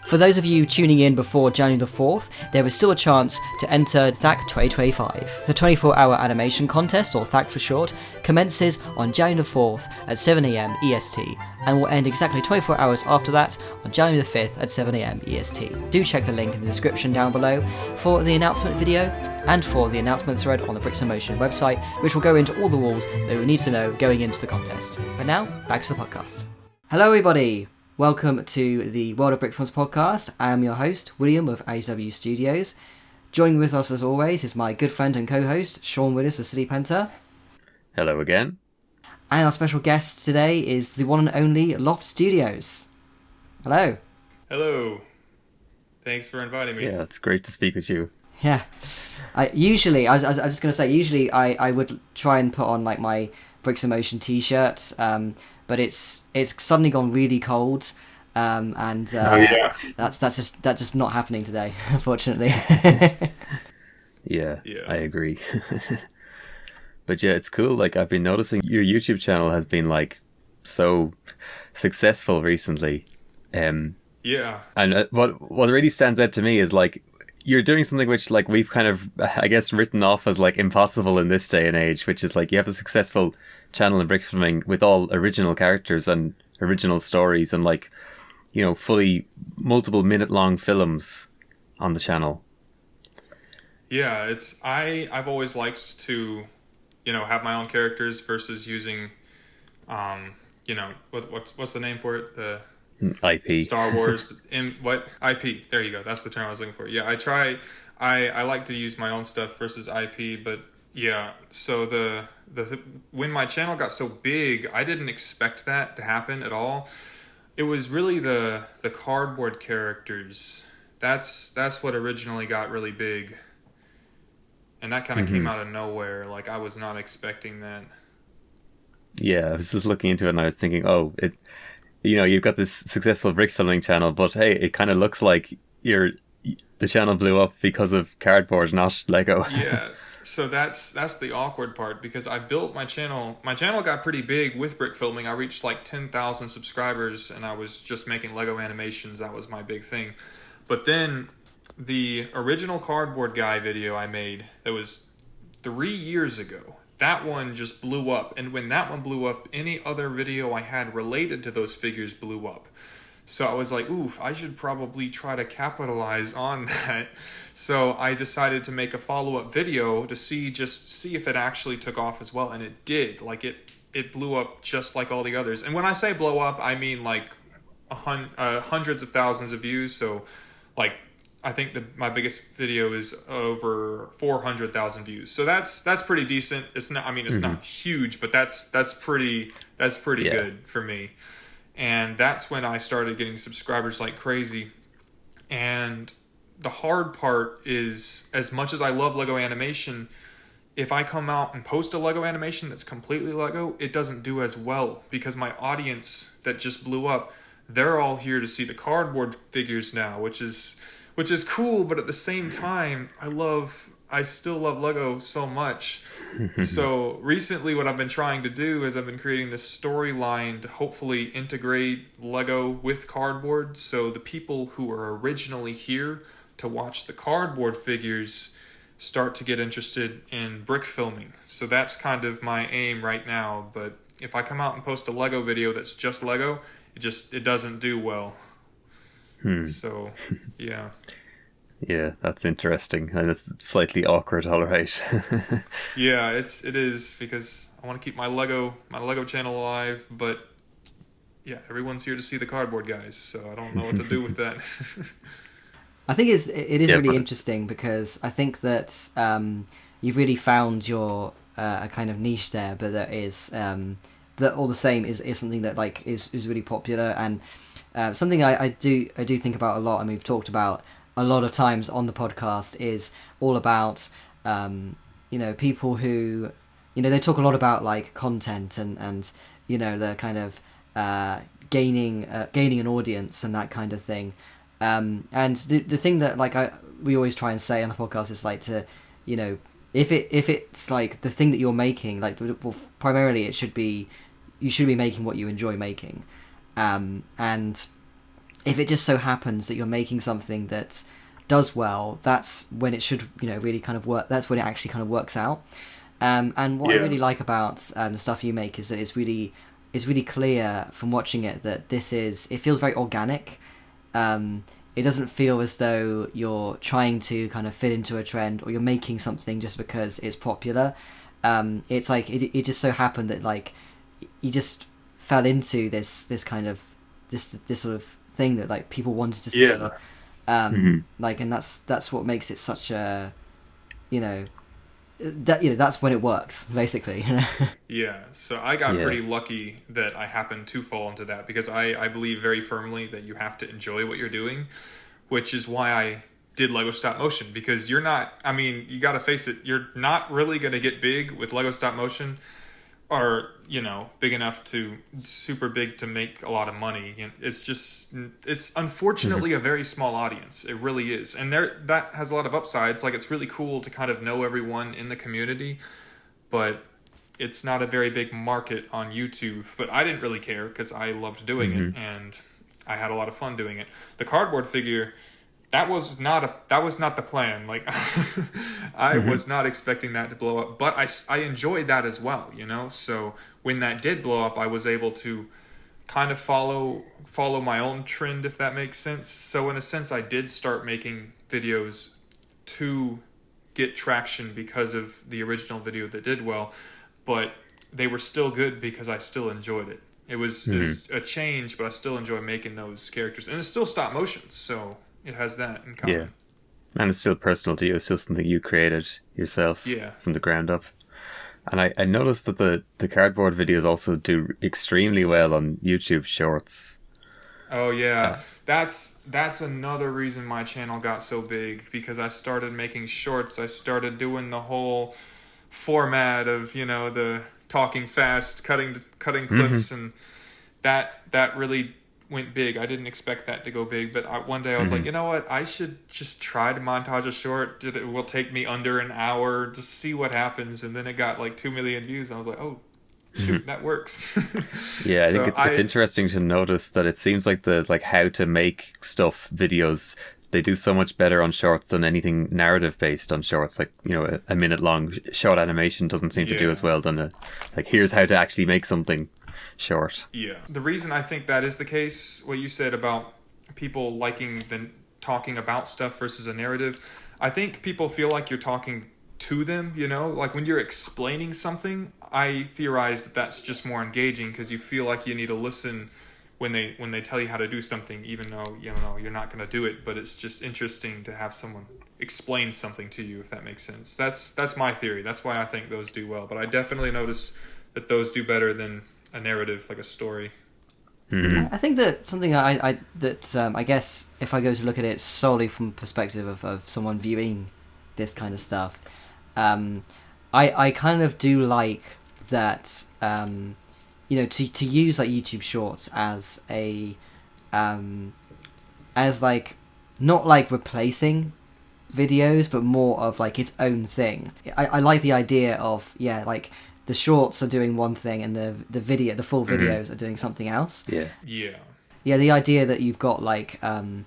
For those of you tuning in before January the 4th, there is still a chance to enter THAC 2025. The 24-hour animation contest, or THAC for short, commences on January the 4th at 7am EST and will end exactly 24 hours after that on January the 5th at 7am EST. Do check the link in the description down below for the announcement video and for the announcement thread on the Brickfilm Motion website, which will go into all the rules that you need to know going into the contest. But now, back to the podcast. Hello everybody! Welcome to the World of Brickfilms podcast. I am your host, William of Loft Studios. Joining with us as always is my good friend and co-host, Sean Willis of City Penta. Hello again. And our special guest today is the one and only Loft Studios. Hello. Hello. Thanks for inviting me. Yeah, it's great to speak with you. Yeah. I was just going to say, usually I would try and put on like my Bricks in Motion t-shirt, but it's suddenly gone really cold, and that's just not happening today, unfortunately. Yeah, I agree. But yeah, it's cool. Like, I've been noticing your YouTube channel has been like so successful recently. Yeah. And what really stands out to me is like you're doing something which like we've kind of, I guess, written off as like impossible in this day and age, which is like you have a successful channel in brick filming with all original characters and original stories and like, you know, fully multiple minute long films on the channel. Yeah, I've always liked to, you know, have my own characters versus using, you know, what's the name for it? The IP. Star Wars IP. There you go. That's the term I was looking for. Yeah, I like to use my own stuff versus IP, but yeah, so the when my channel got so big, I didn't expect that to happen at all. It was really the cardboard characters. That's what originally got really big. And that kind of came out of nowhere. Like, I was not expecting that. Yeah, I was just looking into it and I was thinking, you know, you've got this successful brick filming channel, but hey, it kind of looks like the channel blew up because of cardboard, not Lego. Yeah, so that's the awkward part, because I built my channel. My channel got pretty big with brick filming. I reached like 10,000 subscribers, and I was just making Lego animations. That was my big thing. But then the original cardboard guy video I made, that was 3 years ago, that one just blew up. And when that one blew up, any other video I had related to those figures blew up. So I was like, oof, I should probably try to capitalize on that. So I decided to make a follow-up video to see if it actually took off as well. And it did. Like, it blew up just like all the others. And when I say blow up, I mean like hundreds of thousands of views. So like, I think my biggest video is over 400,000 views. So that's pretty decent. It's not, I mean, it's not huge, but that's pretty good for me. And that's when I started getting subscribers like crazy. And the hard part is, as much as I love Lego animation, if I come out and post a Lego animation that's completely Lego, it doesn't do as well, because my audience that just blew up, they're all here to see the cardboard figures now, which is cool, but at the same time, I still love Lego so much. So recently what I've been trying to do is I've been creating this storyline to hopefully integrate Lego with cardboard, so the people who are originally here to watch the cardboard figures start to get interested in brick filming. So that's kind of my aim right now, but if I come out and post a Lego video that's just Lego, it doesn't do well. So, yeah. Yeah, that's interesting, and it's slightly awkward, all right. Yeah, it is, because I want to keep my Lego channel alive, but yeah, everyone's here to see the cardboard guys, so I don't know what to do with that. I think it is really interesting, because I think that you've really found your a kind of niche there, but that is that all the same is something that like is really popular, and something I do think about a lot, and we've talked about a lot of times on the podcast, is all about you know, people who, you know, they talk a lot about like content and you know, the kind of gaining an audience and that kind of thing, and the thing that like we always try and say on the podcast is like to, you know, if it's like the thing that you're making, like, well, primarily you should be making what you enjoy making, and if it just so happens that you're making something that does well, that's when it should, really kind of work. That's when it actually kind of works out. And what I really like about the stuff you make is that it's really clear from watching it that it feels very organic. It doesn't feel as though you're trying to kind of fit into a trend, or you're making something just because it's popular. It's like it just so happened that like you just fell into this kind of this sort of thing that like people wanted to see. Like, and that's what makes it such a, that's when it works, basically. Yeah, so I got pretty lucky that I happened to fall into that, because I believe very firmly that you have to enjoy what you're doing, which is why I did Lego stop motion, because you gotta face it, you're not really gonna get big with Lego stop motion, or big enough to super big to make a lot of money. It's unfortunately a very small audience. It really is, and that has a lot of upsides. Like, it's really cool to kind of know everyone in the community, but it's not a very big market on YouTube. But I didn't really care, because I loved doing it, and I had a lot of fun doing it. The cardboard figure, that was not the plan. Like, I was not expecting that to blow up, but I enjoyed that as well, So when that did blow up, I was able to kind of follow my own trend, if that makes sense. So in a sense, I did start making videos to get traction because of the original video that did well, but they were still good because I still enjoyed it. It was a change, but I still enjoy making those characters, and it's still stop motion, so it has that in common. Yeah. And it's still personal to you. It's still something you created yourself from the ground up. And I noticed that the cardboard videos also do extremely well on YouTube Shorts. Oh, yeah. That's another reason my channel got so big, because I started making shorts. I started doing the whole format of, the talking fast, cutting clips, and that really went big. I didn't expect that to go big, but one day I was like, you know what? I should just try to montage a short. It will take me under an hour, just see what happens. And then it got like 2 million views. I was like, oh, shoot, that works. Yeah, I think it's interesting to notice that it seems like the how to make stuff videos, they do so much better on shorts than anything narrative based on shorts. Like, a minute long short animation doesn't seem to do as well than here's how to actually make something short. Yeah. The reason I think that is the case, what you said about people liking the talking about stuff versus a narrative, I think people feel like you're talking to them, like when you're explaining something, I theorize that that's just more engaging, because you feel like you need to listen when they tell you how to do something, even though you're not going to do it, but it's just interesting to have someone explain something to you, if that makes sense. That's my theory. That's why I think those do well, but I definitely notice that those do better than a narrative, like a story. I think that something I guess if I go to look at it solely from the perspective of someone viewing this kind of stuff, I kind of do like that, to use like YouTube Shorts as as like not like replacing videos, but more of like its own thing. I like the idea of like the shorts are doing one thing and the full videos are doing something else. Yeah, the idea that you've got like the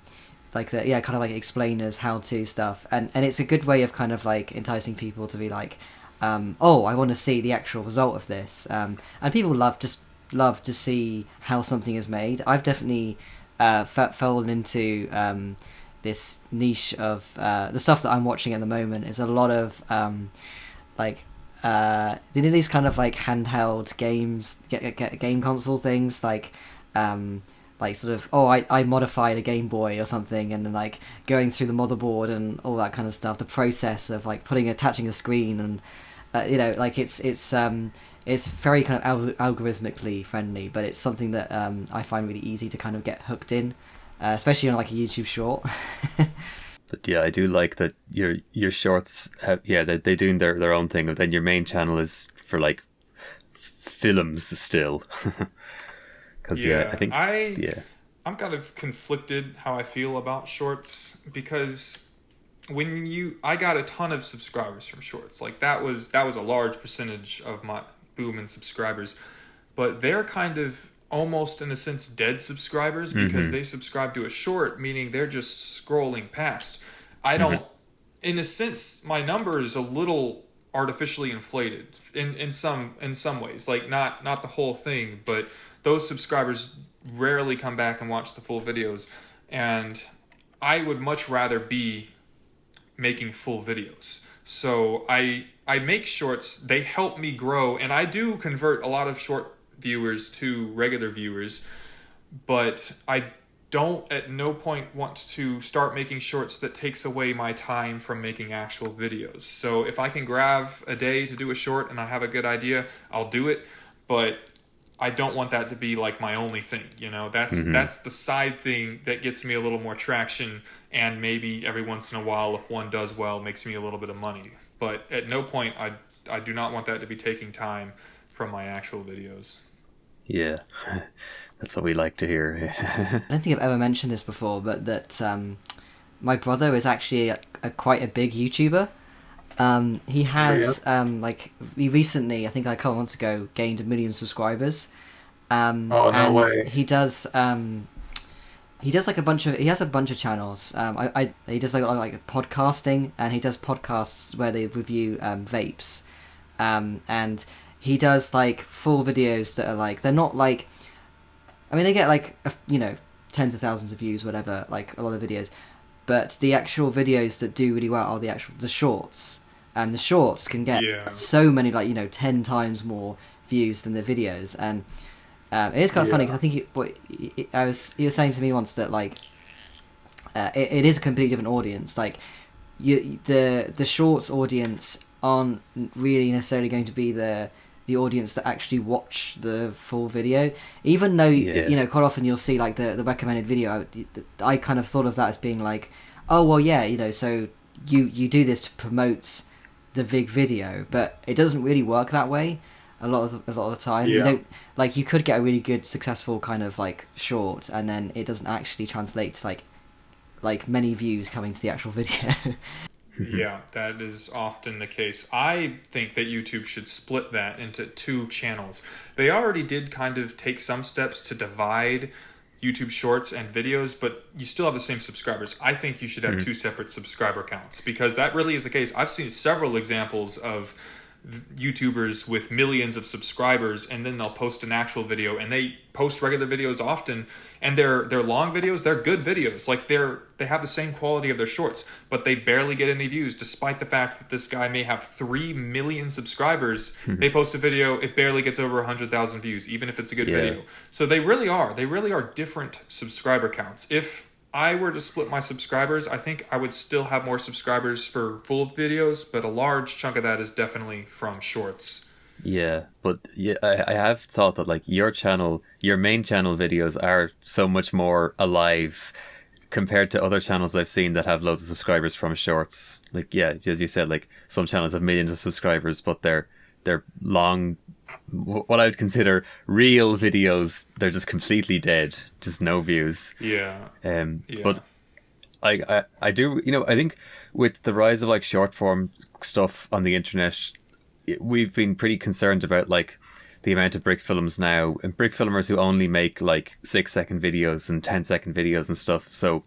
kind of like explainers, how to stuff, and it's a good way of kind of like enticing people to be like, I want to see the actual result of this, and people love to see how something is made. I've definitely fallen into this niche of the stuff that I'm watching at the moment is a lot of they do these kind of like handheld games, game console things, like sort of I modified a Game Boy or something, and then like going through the motherboard and all that kind of stuff, the process of like attaching a screen, and it's very kind of algorithmically friendly, but it's something that I find really easy to kind of get hooked in, especially on like a YouTube short. But yeah, I do like that your shorts have, they doing their own thing, and then your main channel is for like films still. Because I think I'm kind of conflicted how I feel about shorts, because I got a ton of subscribers from shorts. Like that was a large percentage of my boom in subscribers, but they're kind of almost in a sense dead subscribers because they subscribe to a short, meaning they're just scrolling past. I don't, in a sense, my number is a little artificially inflated in some ways, like not the whole thing, but those subscribers rarely come back and watch the full videos, and I would much rather be making full videos. So I make shorts, they help me grow, and I do convert a lot of short viewers to regular viewers, but I don't at no point want to start making shorts that takes away my time from making actual videos. So if I can grab a day to do a short and I have a good idea, I'll do it, but I don't want that to be like my only thing, you know. That's the side thing that gets me a little more traction, and maybe every once in a while, if one does well, makes me a little bit of money. But at no point I do not want that to be taking time from my actual videos. Yeah, that's what we like to hear. I don't think I've ever mentioned this before, but that my brother is actually quite a big YouTuber. He has he recently, I think like a couple months ago, gained 1 million subscribers. No and way. he does like he has a bunch of channels. He does like podcasting, and he does podcasts where they review vapes. And he does like full videos that are like, they're not like, I mean, they get like tens of thousands of views, whatever, like a lot of videos, but the actual videos that do really well are the shorts, and the shorts can get so many, like 10 times more views than the videos. And it is kind of funny, because I think he was saying to me once that like it is a completely different audience. Like the shorts audience aren't really necessarily going to be the audience that actually watch the full video, even though quite often you'll see like the recommended video. I kind of thought of that as being like, oh well, yeah, so you do this to promote the big video, but it doesn't really work that way a lot of the time. You don't, like, you could get a really good successful kind of like short, and then it doesn't actually translate to like many views coming to the actual video. Yeah, that is often the case. I think that YouTube should split that into 2 channels. They already did kind of take some steps to divide YouTube shorts and videos, but you still have the same subscribers. I think you should have 2 separate subscriber counts, because that really is the case. I've seen several examples of YouTubers with millions of subscribers, and then they'll post an actual video, and they post regular videos often, and they're long videos, they're good videos, like they have the same quality of their shorts, but they barely get any views, despite the fact that this guy may have 3 million subscribers. They post a video, it barely gets over 100,000 views, even if it's a good video. So they really are different subscriber counts. If I were to split my subscribers, I think I would still have more subscribers for full videos, but a large chunk of that is definitely from shorts. Yeah, but I have thought that like your main channel videos are so much more alive compared to other channels I've seen that have loads of subscribers from shorts. Like, yeah, as you said, like some channels have millions of subscribers, but they're long, what I would consider real videos. They're just completely dead, just no views. But I do, I think with the rise of like short form stuff on the internet, we've been pretty concerned about like the amount of Brickfilms now, and Brickfilmers who only make like 6-second videos and 10-second videos and stuff. So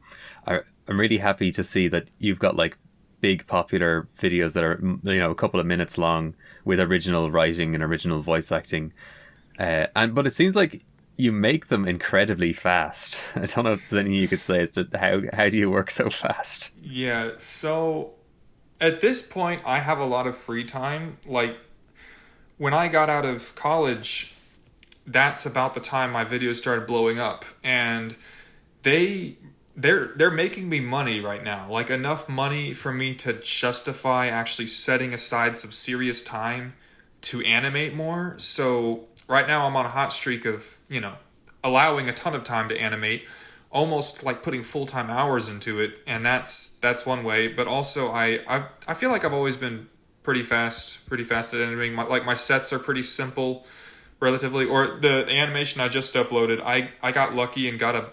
I'm really happy to see that you've got like big popular videos that are a couple of minutes long with original writing and original voice acting, but it seems like you make them incredibly fast. I don't know if there's anything you could say as to how do you work so fast? Yeah, so at this point I have a lot of free time. Like when I got out of college, that's about the time my videos started blowing up, and they're making me money right now, like enough money for me to justify actually setting aside some serious time to animate more. So right now I'm on a hot streak of allowing a ton of time to animate, almost like putting full-time hours into it, and that's one way. But also I feel like I've always been pretty fast at animating. My sets are pretty simple relatively, or the animation I just uploaded, I got lucky and got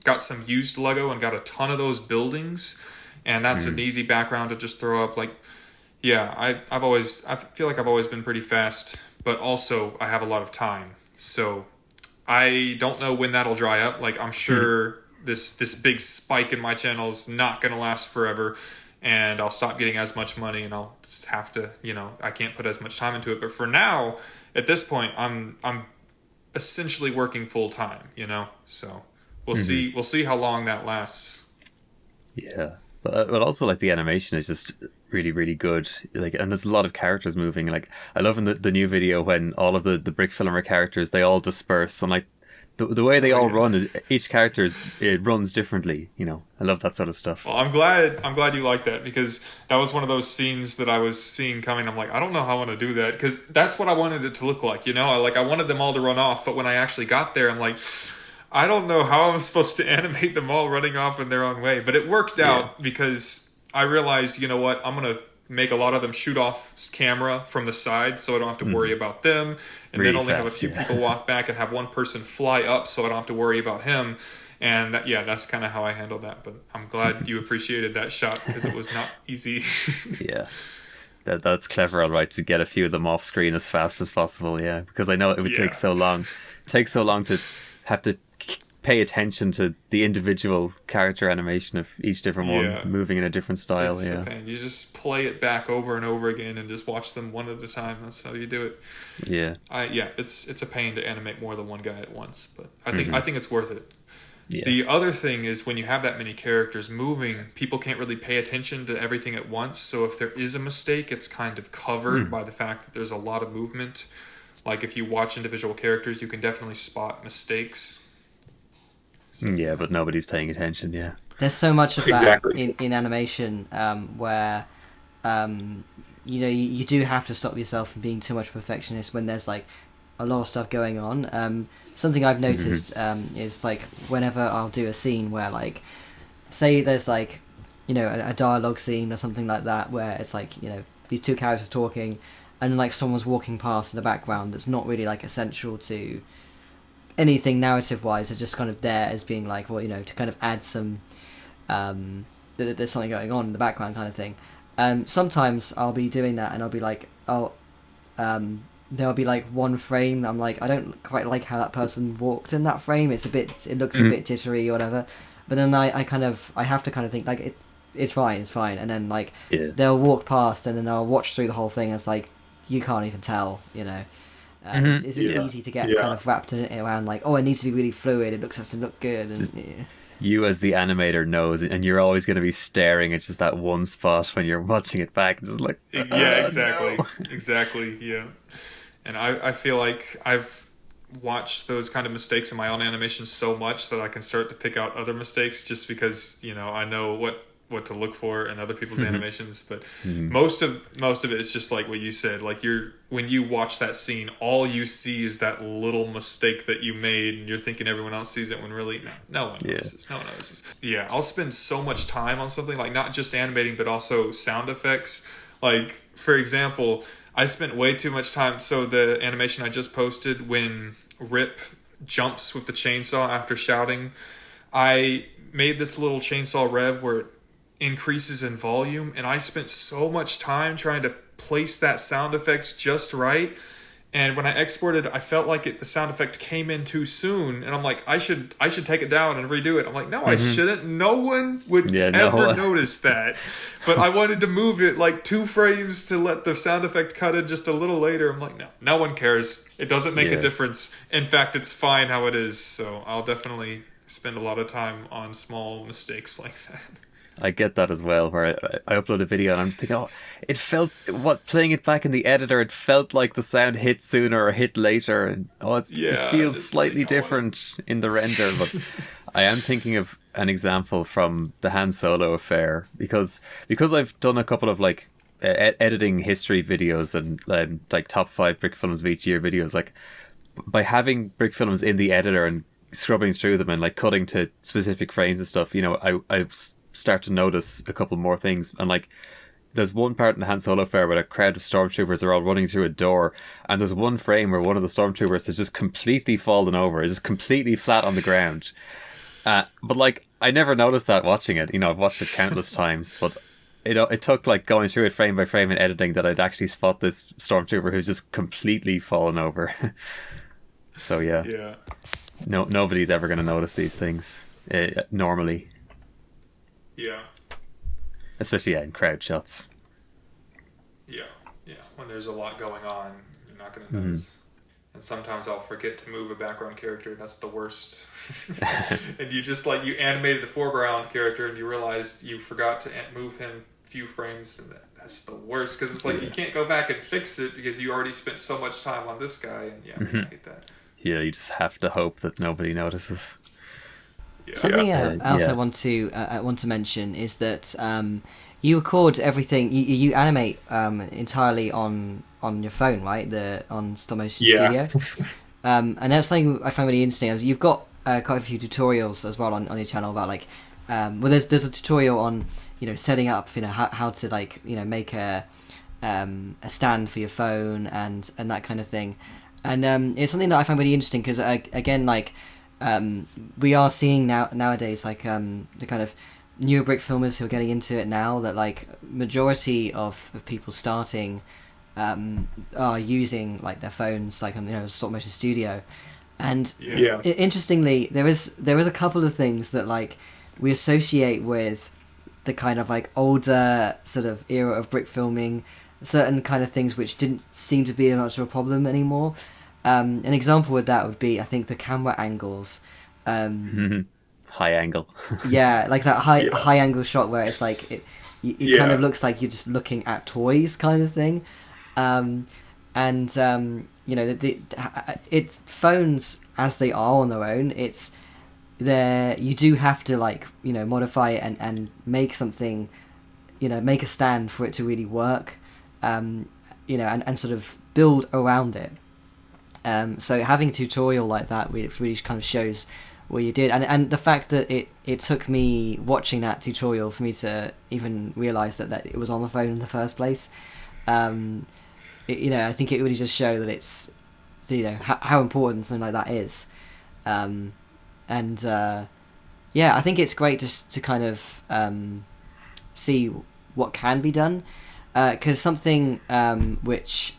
got some used Lego and got a ton of those buildings, and that's an easy background to just throw up. Like, yeah, I feel like I've always been pretty fast, but also I have a lot of time. So I don't know when that'll dry up. Like, I'm sure this big spike in my channel is not going to last forever, and I'll stop getting as much money, and I'll just have to, I can't put as much time into it. But for now, at this point, I'm essentially working full time. So we'll see how long that lasts. Yeah, but also like the animation is just really, really good. Like, and there's a lot of characters moving. Like, I love in the new video when all of the Brickfilmer characters, they all disperse, and like the way they all run is each character it runs differently. I love that sort of stuff. Well, I'm glad you like that, because that was one of those scenes that I was seeing coming. I'm like, I don't know how I want to do that, because that's what I wanted it to look like. I wanted them all to run off, but when I actually got there, I'm like, I don't know how I'm supposed to animate them all running off in their own way. But it worked out because I realized, you know what, I'm going to make a lot of them shoot off camera from the side, so I don't have to worry about them. And Really then only have a fast, few people walk back and have one person fly up, so I don't have to worry about him. And that's kind of how I handled that. But I'm glad you appreciated that shot, because it was not easy. Yeah. That's clever, all right, to get a few of them off screen as fast as possible, yeah. Because I know it would take so long. It takes so long to have to pay attention to the individual character animation of each different one moving in a different style. It's the thing. You just play it back over and over again and just watch them one at a time. That's how you do it. Yeah. It's a pain to animate more than one guy at once, but I think it's worth it. Yeah. The other thing is, when you have that many characters moving, people can't really pay attention to everything at once. So if there is a mistake, it's kind of covered by the fact that there's a lot of movement. Like, if you watch individual characters, you can definitely spot mistakes. Yeah, but nobody's paying attention, yeah. There's so much of that in animation where, you do have to stop yourself from being too much perfectionist when there's, like, a lot of stuff going on. Something I've noticed is, like, whenever I'll do a scene where, like, say there's, like, a dialogue scene or something like that, where it's, like, these two characters talking, and, like, someone's walking past in the background that's not really, like, essential to anything narrative-wise. It's just kind of there as being like, well, to kind of add some there's something going on in the background kind of thing. Sometimes I'll be doing that, and I'll be like, there'll be like one frame that I'm like, I don't quite like how that person walked in that frame. It looks a bit jittery or whatever. But then I have to kind of think, like, it's fine, and then, like, they'll walk past, and then I'll watch through the whole thing, and it's like, you can't even tell. It's really easy to get kind of wrapped in it around, like, it needs to be really fluid, it has to look good. And, you as the animator knows, and you're always going to be staring at just that one spot when you're watching it back, just like, exactly. No. Exactly, yeah. And I feel like I've watched those kind of mistakes in my own animations so much that I can start to pick out other mistakes, just because, I know what to look for in other people's animations. But most of it is just like what you said. Like, when you watch that scene, all you see is that little mistake that you made, and you're thinking everyone else sees it, when really no one notices. No one notices. Yeah, I'll spend so much time on something, like, not just animating but also sound effects. Like, for example, I spent way too much time. So the animation I just posted, when Rip jumps with the chainsaw after shouting, I made this little chainsaw rev where it increases in volume, and I spent so much time trying to place that sound effect just right. And when I exported, I felt like the sound effect came in too soon, and I'm like, I should take it down and redo it. I'm like, no, I shouldn't. No one would ever notice that. But I wanted to move it like 2 frames to let the sound effect cut in just a little later. I'm like, no one cares. It doesn't make a difference. In fact, it's fine how it is. So I'll definitely spend a lot of time on small mistakes like that. I get that as well, where I upload a video and I'm just thinking, it felt, playing it back in the editor, it felt like the sound hit sooner or hit later, and it feels slightly different in the render. But I am thinking of an example from the Han Solo affair, because I've done a couple of, like, editing history videos and like top 5 Brickfilms of each year videos. Like, by having Brickfilms in the editor and scrubbing through them and, like, cutting to specific frames and stuff, I start to notice a couple more things. And, like, there's one part in the Han Solo affair where a crowd of stormtroopers are all running through a door, and there's one frame where one of the stormtroopers has just completely fallen over, is just completely flat on the ground. But, like, I never noticed that watching it. I've watched it countless times, but it took, like, going through it frame by frame in editing that I'd actually spot this stormtrooper who's just completely fallen over. So yeah, Yeah. nobody's ever going to notice these things normally, Yeah. especially in crowd shots. Yeah. Yeah. When there's a lot going on, you're not going to notice. And sometimes I'll forget to move a background character. That's the worst. And you just you animated the foreground character and you realized you forgot to move him a few frames, and that's the worst, because it's you can't go back and fix it because you already spent so much time on this guy, and I hate that. Yeah, you just have to hope that nobody notices. Yeah. Something else I want to mention is that you record everything. You animate entirely on your phone, right? On Stop Motion Studio. And that's something I find really interesting. As you've got quite a few tutorials as well on your channel about there's a tutorial on setting up how to make a stand for your phone and that kind of thing. And it's something that I find really interesting because again we are seeing nowadays the kind of newer brick filmers who are getting into it now, that majority of people starting are using their phones on Stop Motion Studio. And interestingly, there is a couple of things that we associate with the kind of older sort of era of brick filming, certain kind of things which didn't seem to be much of a problem anymore. An example with that would be, I think, the camera angles. High angle. Yeah, that high angle shot where it's it kind of looks like you're just looking at toys kind of thing. It's phones as they are on their own. It's there. You do have to modify it and make something, make a stand for it to really work. And sort of build around it. So having a tutorial like that, it really kind of shows what you did, and the fact that it took me watching that tutorial for me to even realise that it was on the phone in the first place. I think it really just shows that it's how important something like that is. I think it's great just to kind of see what can be done, because something which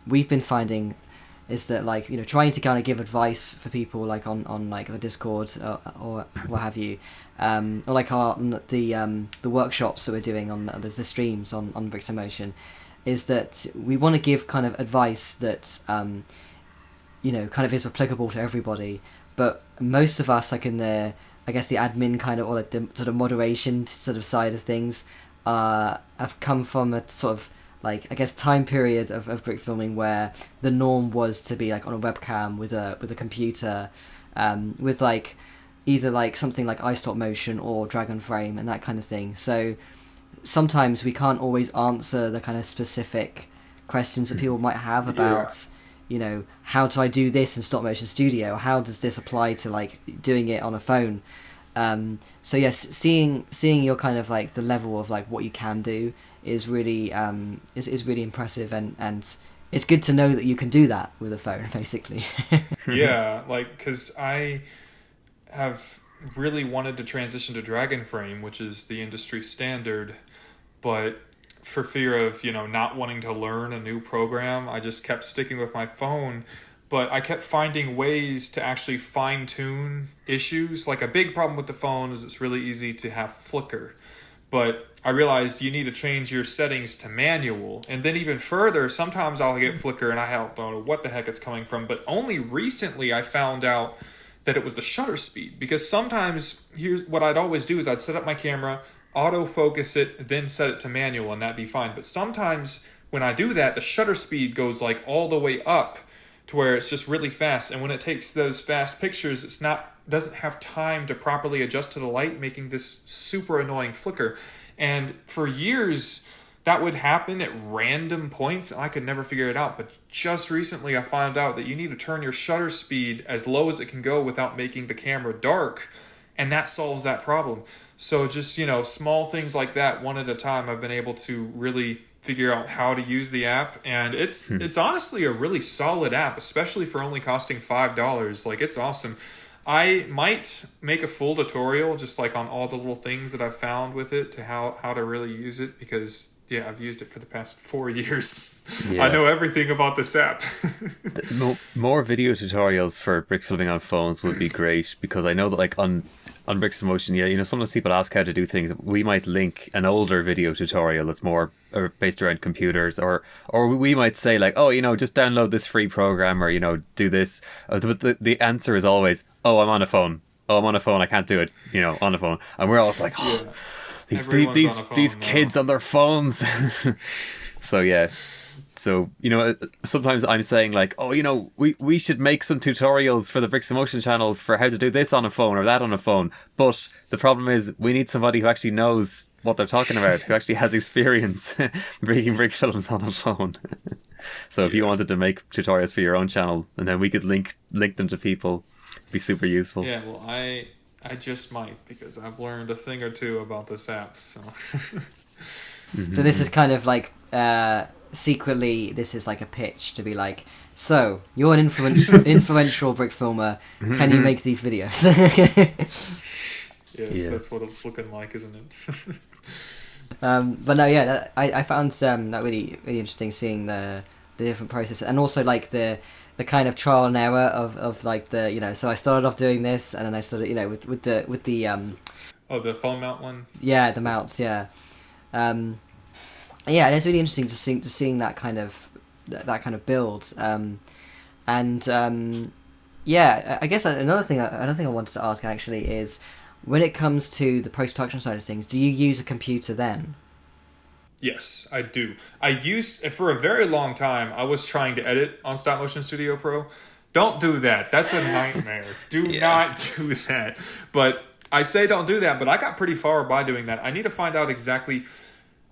we've been finding is that trying to kind of give advice for people on the Discord or what have you, or the workshops that we're doing on the streams on Bricks in Motion, is that we want to give kind of advice that kind of is applicable to everybody, but most of us in the admin kind of, or the sort of moderation sort of side of things have come from a sort of time period of brick filming where the norm was to be on a webcam with a computer, with either something like iStop Motion or Dragon Frame and that kind of thing. So sometimes we can't always answer the kind of specific questions that people might have about how do I do this in Stop Motion Studio? How does this apply to doing it on a phone? So yes, seeing your kind of the level of what you can do is really is really impressive, and it's good to know that you can do that with a phone, basically. Yeah, because I have really wanted to transition to Dragon Frame, which is the industry standard, but for fear of not wanting to learn a new program, I just kept sticking with my phone. But I kept finding ways to actually fine-tune issues. A big problem with the phone is it's really easy to have flicker. But I realized you need to change your settings to manual. And then even further, sometimes I'll get flicker and I don't know what the heck it's coming from. But only recently I found out that it was the shutter speed. Because sometimes, here's what I'd always do is I'd set up my camera, autofocus it, then set it to manual, and that'd be fine. But sometimes when I do that, the shutter speed goes all the way up to where it's just really fast. And when it takes those fast pictures, doesn't have time to properly adjust to the light, making this super annoying flicker. And for years, that would happen at random points, and I could never figure it out. But just recently, I found out that you need to turn your shutter speed as low as it can go without making the camera dark, and that solves that problem. So just, small things like that, one at a time, I've been able to really figure out how to use the app, and it's honestly a really solid app, especially for only costing $5. It's awesome. I might make a full tutorial just on all the little things that I've found with it to how to really use it, because I've used it for the past 4 years. I Yeah. know everything about this app. More video tutorials for brick filming on phones would be great, because I know that like on Bricks in Motion, yeah, sometimes people ask how to do things. We might link an older video tutorial that's more based around computers, or we might say like, oh, just download this free program, or do this. But the answer is always, oh, I'm on a phone. Oh, I'm on a phone. I can't do it. On a phone, and we're always like, oh, Yeah. these Everyone's these on a phone these now. kids on their phones. So yeah. So, sometimes I'm saying like, oh, we should make some tutorials for the Bricks in Motion channel for how to do this on a phone or that on a phone. But the problem is we need somebody who actually knows what they're talking about, who actually has experience making brick films on a phone. So if you wanted to make tutorials for your own channel, and then we could link them to people, it'd be super useful. Yeah, well, I just might, because I've learned a thing or two about this app, so... So this is kind of like secretly, this is like a pitch to be like, so you're an influential brick filmer. Can you make these videos? Yes, that's what it's looking like, isn't it? But no, yeah, I found that really really interesting, seeing the different processes, and also like the kind of trial and error of like the So I started off doing this, and then I started with the Oh, the phone mount one. yeah, the mounts, yeah. Yeah, and it's really interesting to seeing that kind of build, yeah. I guess another thing I wanted to ask actually is, when it comes to the post production side of things, do you use a computer then? Yes, I do. I used, for a very long time, I was trying to edit on Stop Motion Studio Pro. Don't do that. That's a nightmare. Do not do that. But I say don't do that, but I got pretty far by doing that. I need to find out exactly.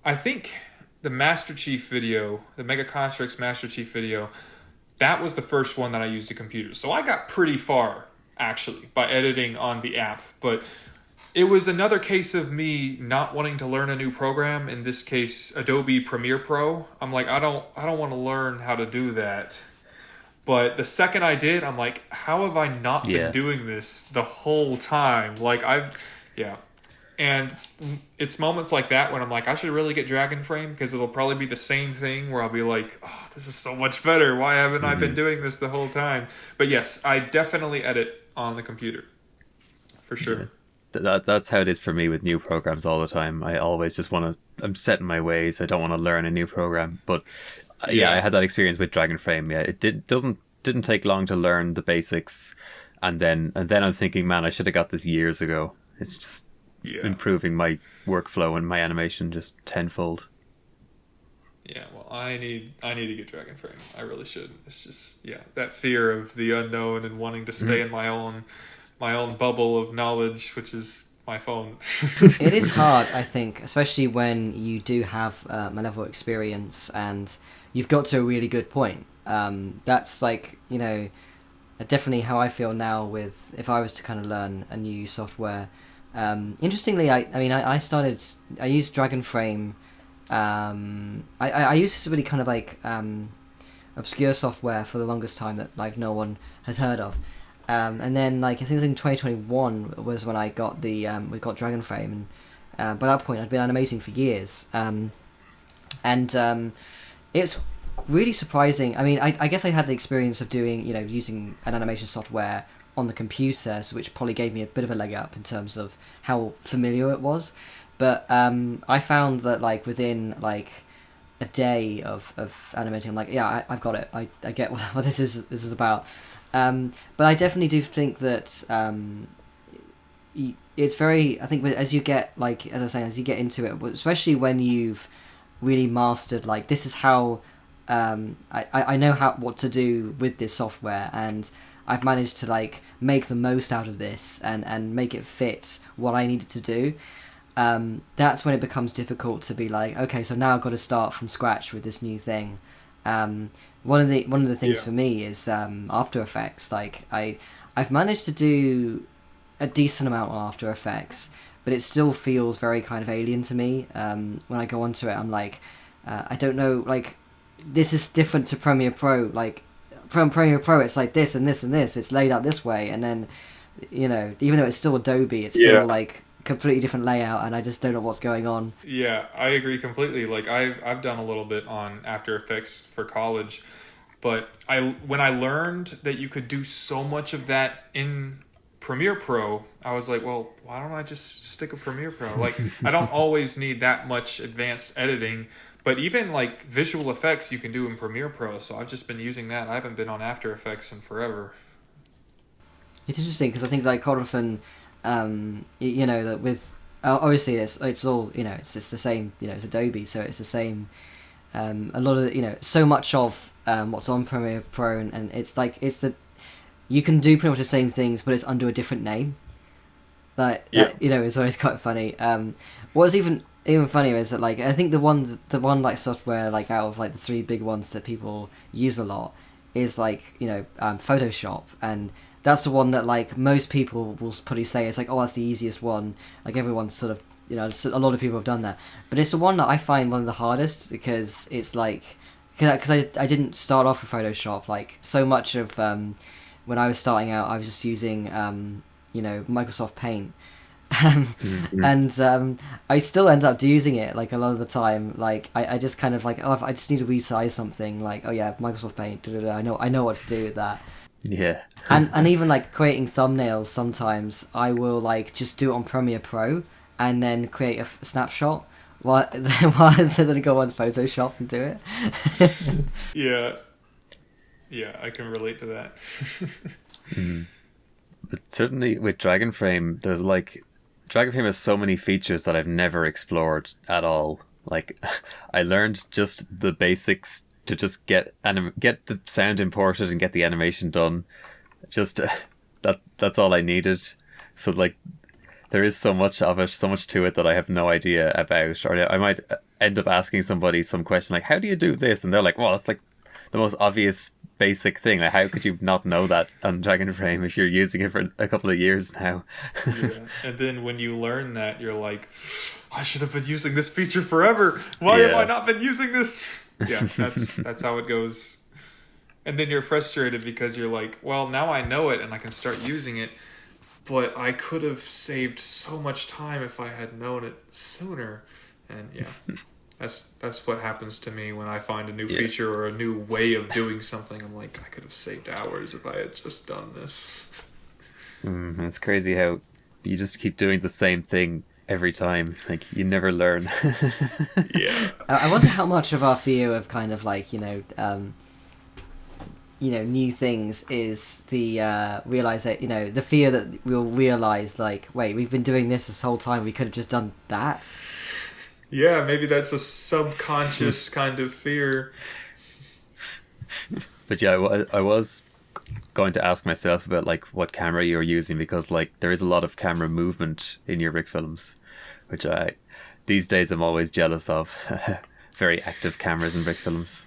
I think the Master Chief video, the Mega Constructs Master Chief video, that was the first one that I used a computer. So I got pretty far, actually, by editing on the app. But it was another case of me not wanting to learn a new program. In this case, Adobe Premiere Pro. I'm like, I don't want to learn how to do that. But the second I did, I'm like, how have I not been doing this the whole time? Like, And it's moments like that when I'm like, I should really get Dragon Frame, because it'll probably be the same thing where I'll be like, oh, this is so much better. Why haven't I been doing this the whole time? But yes, I definitely edit on the computer. For sure. Yeah. That's how it is for me with new programs all the time. I always just want to... I'm set in my ways. I don't want to learn a new program. But yeah, I had that experience with Dragon Frame. Yeah, it didn't take long to learn the basics. And then I'm thinking, man, I should have got this years ago. It's just... improving my workflow and my animation just tenfold. Yeah, well, I need to get Dragon Frame. I really should. It's just that fear of the unknown and wanting to stay in my own bubble of knowledge, which is my phone. It is hard, I think, especially when you do have a level of experience and you've got to a really good point. That's like definitely how I feel now with if I was to kind of learn a new software. Interestingly, I used Dragon Frame. I used this really kind of like obscure software for the longest time that like no one has heard of, and then like I think it was in 2021 was when I got we got Dragon Frame, and by that point I'd been animating for years, and it's really surprising. I mean, I guess I had the experience of doing using an animation software on the computer, so which probably gave me a bit of a leg up in terms of how familiar it was, but I found that like within like a day of animating, I'm like, I've got it. I get what this is about, but I definitely do think that it's very, I think as you get like, as I was saying, as you get into it, especially when you've really mastered like this is how I know what to do with this software, and I've managed to like make the most out of this and make it fit what I needed to do. That's when it becomes difficult to be like, okay, so now I've got to start from scratch with this new thing. One of the things for me is After Effects. Like I've managed to do a decent amount on After Effects, but it still feels very kind of alien to me. When I go onto it, I'm like, I don't know, like this is different to Premiere Pro. Like from Premiere Pro, it's like this and this and this. It's laid out this way, and then even though it's still Adobe, it's still like completely different layout, and I just don't know what's going on. Yeah, I agree completely. Like I've done a little bit on After Effects for college, but when I learned that you could do so much of that in Premiere Pro, I was like, well, why don't I just stick with Premiere Pro? Like I don't always need that much advanced editing, but even like visual effects you can do in Premiere Pro. So I've just been using that. I haven't been on After Effects in forever. It's interesting because I think like Corentin, you know, that with obviously it's all, you know, it's the same, you know, it's Adobe, so it's the same. A lot of, you know, so much of what's on Premiere Pro, and it's like you can do pretty much the same things, but it's under a different name. Like you know, it's always quite funny. What's even funnier is that like I think the one like software like out of like the three big ones that people use a lot is like, you know, Photoshop, and that's the one that like most people will probably say it's like, oh, that's the easiest one. Like everyone's sort of, you know, a lot of people have done that, but it's the one that I find one of the hardest because it's like, because I didn't start off with Photoshop. Like so much of when I was starting out, I was just using you know, Microsoft Paint. And I still end up using it like a lot of the time. Like I just kind of like, oh, if I just need to resize something, like, oh yeah, Microsoft Paint, I know what to do with that. Yeah. And even like creating thumbnails, sometimes I will like just do it on Premiere Pro and then create a snapshot rather than go on Photoshop and do it. Yeah, I can relate to that. But certainly with Dragonframe, there's like, Dragonframe has so many features that I've never explored at all. Like, I learned just the basics to just get the sound imported and get the animation done. Just that's all I needed. So like, there is so much of it, so much to it that I have no idea about. Or I might end up asking somebody some question like, how do you do this? And they're like, well, it's like the most obvious basic thing. Like, how could you not know that on Dragonframe if you're using it for a couple of years now? Yeah. And then when you learn that, you're like, I should have been using this feature forever. Why have I not been using this? Yeah, that's how it goes. And then you're frustrated because you're like, well, now I know it and I can start using it, but I could have saved so much time if I had known it sooner. And yeah. That's what happens to me when I find a new feature or a new way of doing something. I'm like, I could have saved hours if I had just done this. It's crazy how you just keep doing the same thing every time. Like, you never learn. Yeah. I wonder how much of our fear of kind of like, you know, new things is the realize that, you know, the fear that we'll realize like, wait, we've been doing this whole time. We could have just done that. Yeah, maybe that's a subconscious kind of fear. But yeah, I was going to ask myself about like what camera you're using, because like there is a lot of camera movement in your Brickfilms, which I these days I'm always jealous of. Very active cameras in Brickfilms.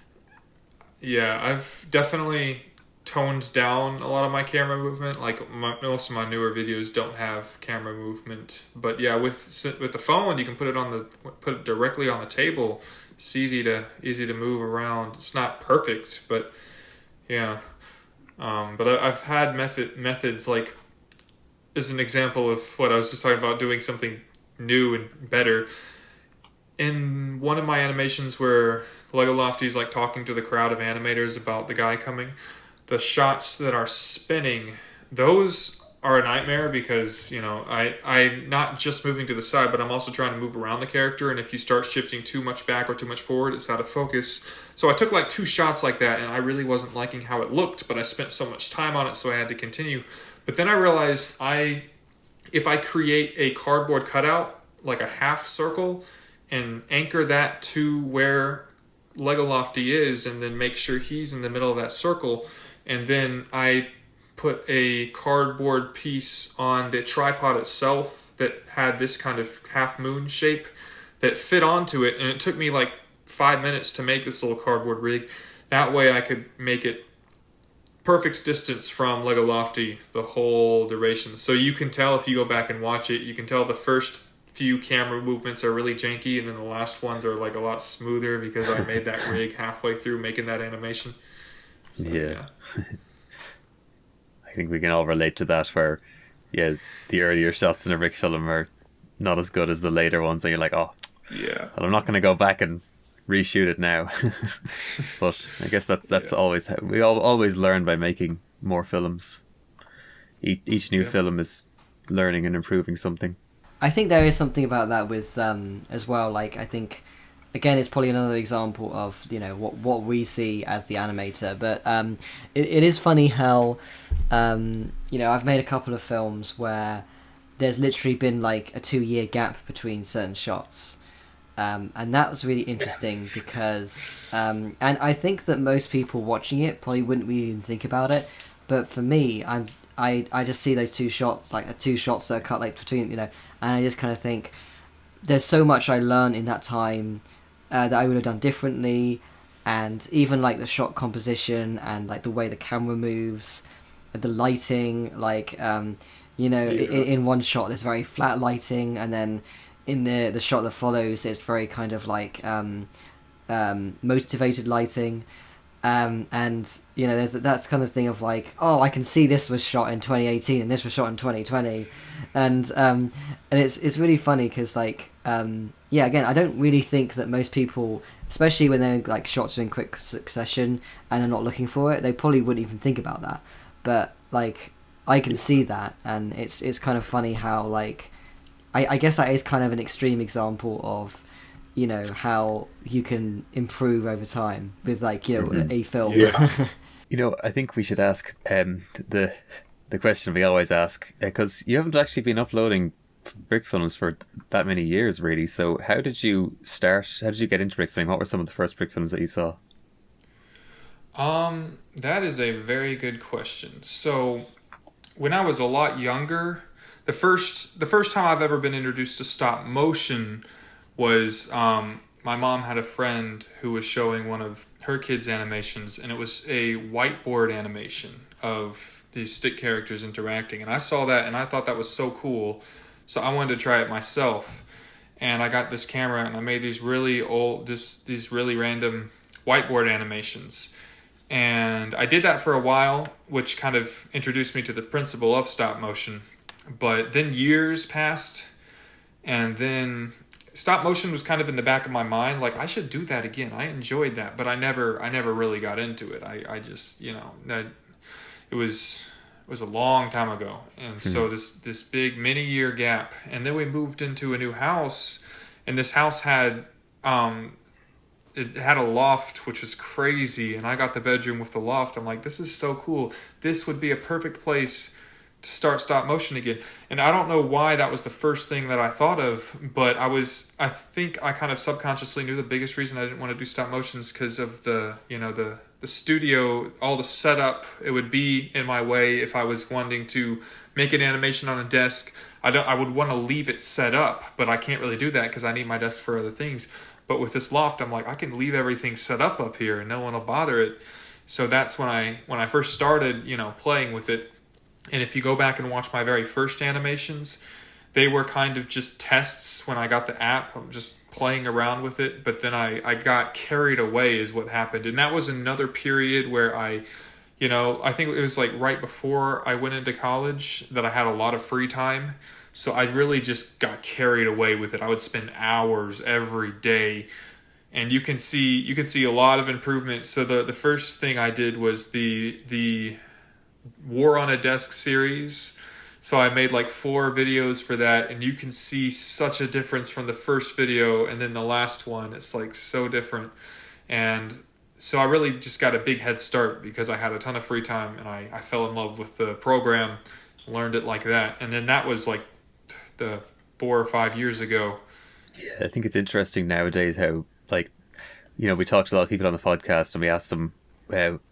Yeah, I've definitely toned down a lot of my camera movement. Like most of my newer videos don't have camera movement, but yeah, with the phone you can put it directly on the table. It's easy to move around. It's not perfect, but yeah. But I've had methods like, as an example of what I was just talking about, doing something new and better. In one of my animations where Lego Lofty's like talking to the crowd of animators about the guy coming, the shots that are spinning, those are a nightmare because, you know, I'm not just moving to the side, but I'm also trying to move around the character, and if you start shifting too much back or too much forward, it's out of focus. So I took like 2 shots like that, and I really wasn't liking how it looked, but I spent so much time on it, so I had to continue. But then I realized if I create a cardboard cutout, like a half circle, and anchor that to where Lego Lofty is, and then make sure he's in the middle of that circle, and then I put a cardboard piece on the tripod itself that had this kind of half moon shape that fit onto it, and it took me like 5 minutes to make this little cardboard rig. That way I could make it perfect distance from Lego Lofty the whole duration. So you can tell, if you go back and watch it, you can tell the first few camera movements are really janky, and then the last ones are like a lot smoother because I made that rig halfway through making that animation. So, yeah. I think we can all relate to that, where the earlier shots in a Brickfilm are not as good as the later ones, and you're like, oh, Yeah. well, I'm not going to go back and reshoot it now. But I guess that's Yeah. always how we always learn by making more films. Each new Yeah. film is learning and improving something. I think there is something about that with as well. Like I think again, it's probably another example of what we see as the animator. But it is funny how I've made a couple of films where there's literally been like a 2-year gap between certain shots. And that was really interesting because and I think that most people watching it probably wouldn't really even think about it, but for me, I just see those two shots, like the two shots that are cut like between, and I just kind of think there's so much I learned in that time that I would have done differently, and even like the shot composition and like the way the camera moves, the lighting, like in one shot there's very flat lighting, and then in the shot that follows it's very kind of like motivated lighting, and there's that kind of thing of like, oh, I can see this was shot in 2018 and this was shot in 2020, and it's really funny because like again, I don't really think that most people, especially when they're like shots in quick succession and are not looking for it, they probably wouldn't even think about that, but like I can see that, and it's kind of funny how like I guess that is kind of an extreme example of how you can improve over time with like a film. Yeah. I think we should ask the question we always ask, because you haven't actually been uploading brick films for that many years, really. So how did you start? How did you get into brick film? What were some of the first brick films that you saw? That is a very good question. So when I was a lot younger, the first time I've ever been introduced to stop motion was my mom had a friend who was showing one of her kids' animations, and it was a whiteboard animation of these stick characters interacting. And I saw that, and I thought that was so cool, so I wanted to try it myself. And I got this camera, and I made these really random whiteboard animations. And I did that for a while, which kind of introduced me to the principle of stop motion. But then years passed, and then stop motion was kind of in the back of my mind, like I should do that again. I enjoyed that, but I never really got into it. I just that it was a long time ago, and so this big many year gap, and then we moved into a new house, and this house had it had a loft, which was crazy, and I got the bedroom with the loft. I'm like, this is so cool. This would be a perfect place to start stop motion again. And I don't know why that was the first thing that I thought of, but I think I kind of subconsciously knew the biggest reason I didn't want to do stop motion is because of the studio, all the setup. It would be in my way if I was wanting to make an animation on a desk. I would want to leave it set up, but I can't really do that because I need my desk for other things. But with this loft, I'm like, I can leave everything set up here and no one will bother it. So that's when I first started, playing with it. And if you go back and watch my very first animations, they were kind of just tests when I got the app. I'm just playing around with it. But then I got carried away is what happened. And that was another period where I think it was like right before I went into college that I had a lot of free time. So I really just got carried away with it. I would spend hours every day. And you can see a lot of improvement. So the first thing I did was the War on a Desk series. So I made like 4 videos for that, and you can see such a difference from the first video and then the last one. It's like so different. And so I really just got a big head start because I had a ton of free time, and I fell in love with the program, learned it like that. And then that was like the 4 or 5 years ago. Yeah, I think it's interesting nowadays how, like, we talked to a lot of people on the podcast and we asked them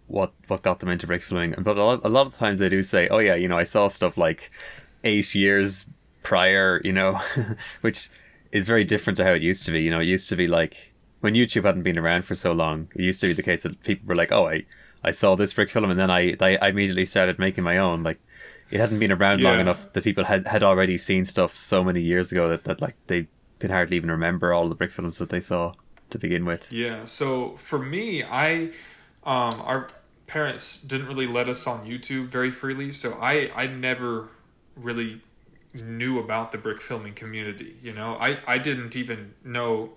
what got them into brick filming, but a lot of times they do say, oh yeah, I saw stuff like 8 years prior, which is very different to how it used to be. It used to be like when YouTube hadn't been around for so long, it used to be the case that people were like, oh, I saw this brick film and then I immediately started making my own. Like, it hadn't been around long enough that people had already seen stuff so many years ago that like they can hardly even remember all the brick films that they saw to begin with. Yeah, so for me, our parents didn't really let us on YouTube very freely, so I never really knew about the brick filming community. You know, I didn't even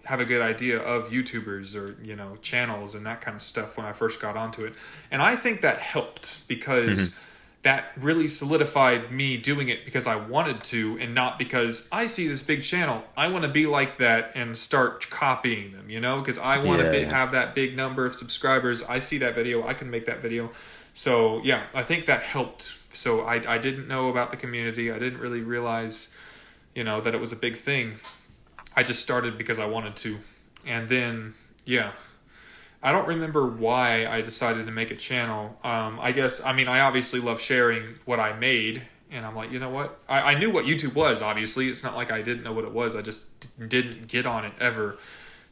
have a good idea of YouTubers or, you know, channels and that kind of stuff when I first got onto it. And I think that helped because that really solidified me doing it because I wanted to and not because I see this big channel. I want to be like that and start copying them, you know, because I want to have that big number of subscribers. I see that video, I can make that video. So yeah, I think that helped. So I didn't know about the community. I didn't really realize, you know, that it was a big thing. I just started because I wanted to. And then, yeah, I don't remember why I decided to make a channel. I guess, I mean, I obviously love sharing what I made. And I'm like, you know what? I knew what YouTube was, obviously. It's not like I didn't know what it was. I just didn't get on it ever.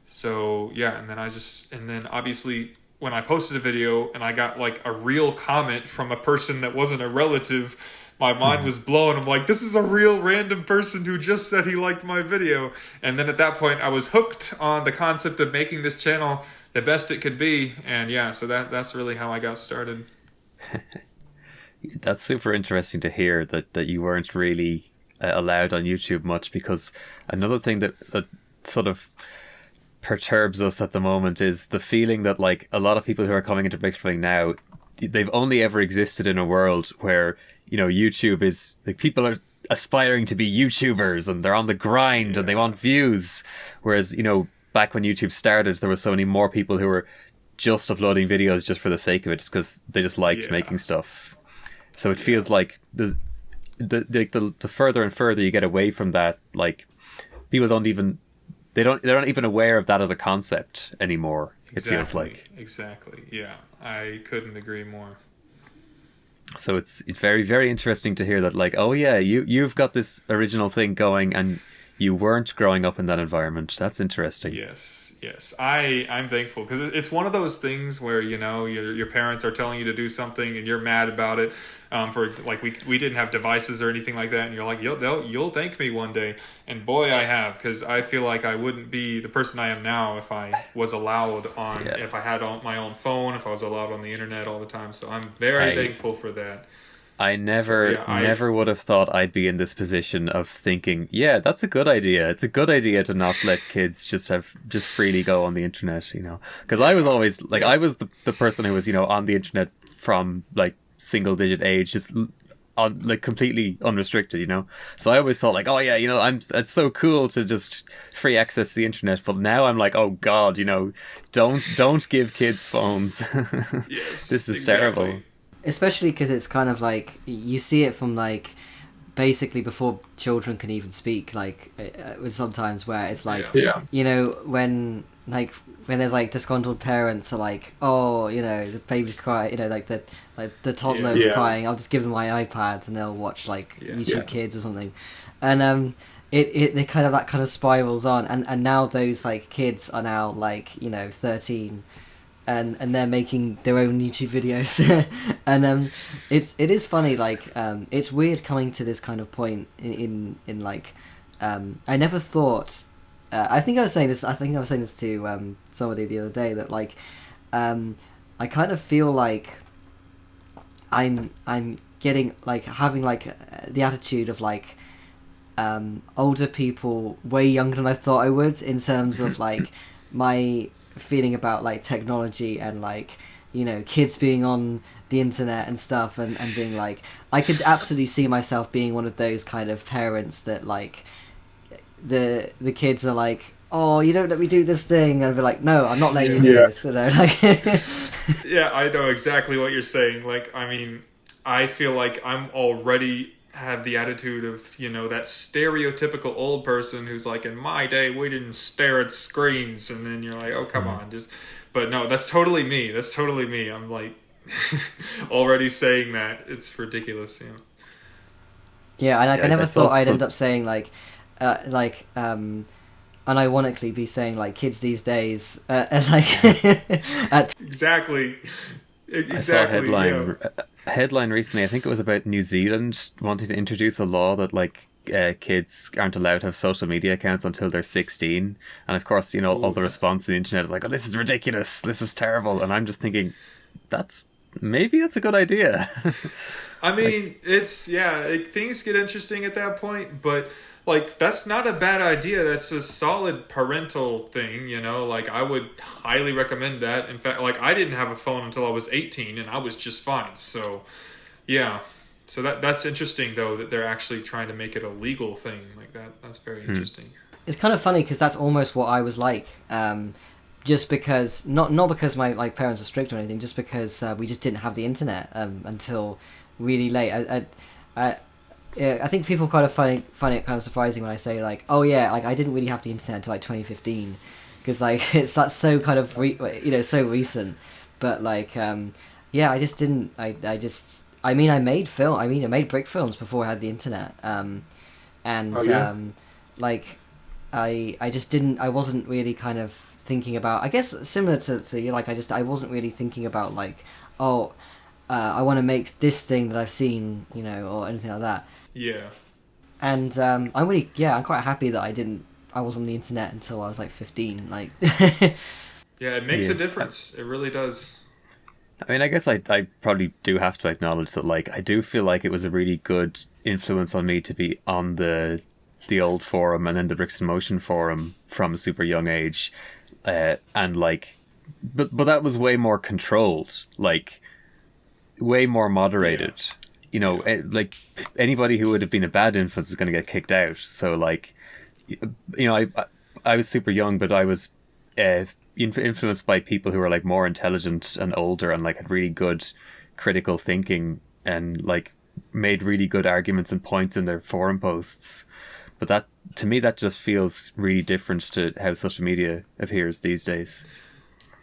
So, yeah, and then obviously when I posted a video and I got like a real comment from a person that wasn't a relative, my mind was blown. I'm like, this is a real random person who just said he liked my video. And then at that point I was hooked on the concept of making this channel the best it could be. And yeah, so that's really how I got started. That's super interesting to hear that you weren't really allowed on YouTube much, because another thing that sort of perturbs us at the moment is the feeling that like a lot of people who are coming into brickfilming now, they've only ever existed in a world where, you know, YouTube is like, people are aspiring to be YouTubers and they're on the grind and they want views, whereas, you know, back when YouTube started there were so many more people who were just uploading videos just for the sake of it, just because they just liked making stuff. So it feels like the further and further you get away from that, like people don't even they're not even aware of that as a concept anymore. It feels like. Exactly. Yeah, I couldn't agree more. So it's very, very interesting to hear that, like, oh yeah, you've got this original thing going and you weren't growing up in that environment. That's interesting. Yes. I'm thankful because it's one of those things where, you know, your parents are telling you to do something and you're mad about it. Like we didn't have devices or anything like that, and you're like, you'll thank me one day. And boy, I have, because I feel like I wouldn't be the person I am now if I was allowed on, if I had my own phone, if I was allowed on the internet all the time. So I'm very thankful for that. I never would have thought I'd be in this position of thinking, yeah, that's a good idea. It's a good idea to not let kids just freely go on the internet, you know. Because I was always like, I was the person who was, you know, on the internet from like single digit age, just on like completely unrestricted, you know. So I always thought like, oh yeah, you know, it's so cool to just free access the internet. But now I'm like, oh god, you know, don't give kids phones. Yes, this is terrible. Especially because it's kind of like you see it from like basically before children can even speak, like with sometimes where it's like, you know, when there's like disgruntled parents are like, oh, you know, the baby's crying, you know, like the toddler's crying, I'll just give them my iPad and they'll watch like YouTube Kids or something, and it kind of that kind of spirals on, and now those like kids are now like, you know, 13. And they're making their own YouTube videos, and it is funny, like it's weird coming to this kind of point in like I never thought I think I was saying this to somebody the other day, that like I kind of feel like I'm getting like having like the attitude of like older people way younger than I thought I would, in terms of like my feeling about like technology and like, you know, kids being on the internet and stuff, and being like, I could absolutely see myself being one of those kind of parents that like the kids are like, oh, you don't let me do this thing, and I'd be like, no, I'm not letting you do this, you know, like yeah, I know exactly what you're saying. Like, I mean, I feel like I'm already have the attitude of, you know, that stereotypical old person who's like, in my day we didn't stare at screens, and then you're like, oh come on, but no, that's totally me. I'm like already saying that. It's ridiculous, you know. Yeah, and I never thought I'd end up saying like unironically be saying like kids these days and like exactly. I saw a headline recently, I think it was about New Zealand wanting to introduce a law that like kids aren't allowed to have social media accounts until they're 16, and of course, you know, all the response to the internet is like, oh, this is ridiculous, this is terrible, and I'm just thinking maybe that's a good idea. I mean, things get interesting at that point, but like that's not a bad idea. That's a solid parental thing, you know. Like I would highly recommend that. In fact, like I didn't have a phone until I was 18 and I was just fine. So, yeah. So that's interesting though that they're actually trying to make it a legal thing like that. That's very interesting. It's kind of funny because that's almost what I was like. Just because not because my like parents are strict or anything, just because we just didn't have the internet until really late. I think people kind of find it kind of surprising when I say like, oh yeah, like I didn't really have the internet until like 2015, because like it's that's so kind of so recent. But like yeah, I just didn't. I mean I made brick films before I had the internet. Like I just didn't. I wasn't really kind of thinking about. I guess similar to you. Like I wasn't really thinking about like, oh, I want to make this thing that I've seen, or anything like that. Yeah. And I'm quite happy that I wasn't on the internet until I was like 15. Like. Yeah, it makes a difference. It really does. I mean, I guess I probably do have to acknowledge that, like, I do feel like it was a really good influence on me to be on the old forum and then the Bricks in Motion forum from a super young age, and like, but that was way more controlled, like, way more moderated. Yeah. Like anybody who would have been a bad influence is going to get kicked out. So like, I was super young, but I was influenced by people who were like more intelligent and older and like had really good critical thinking and like made really good arguments and points in their forum posts. But that, to me, that just feels really different to how social media appears these days.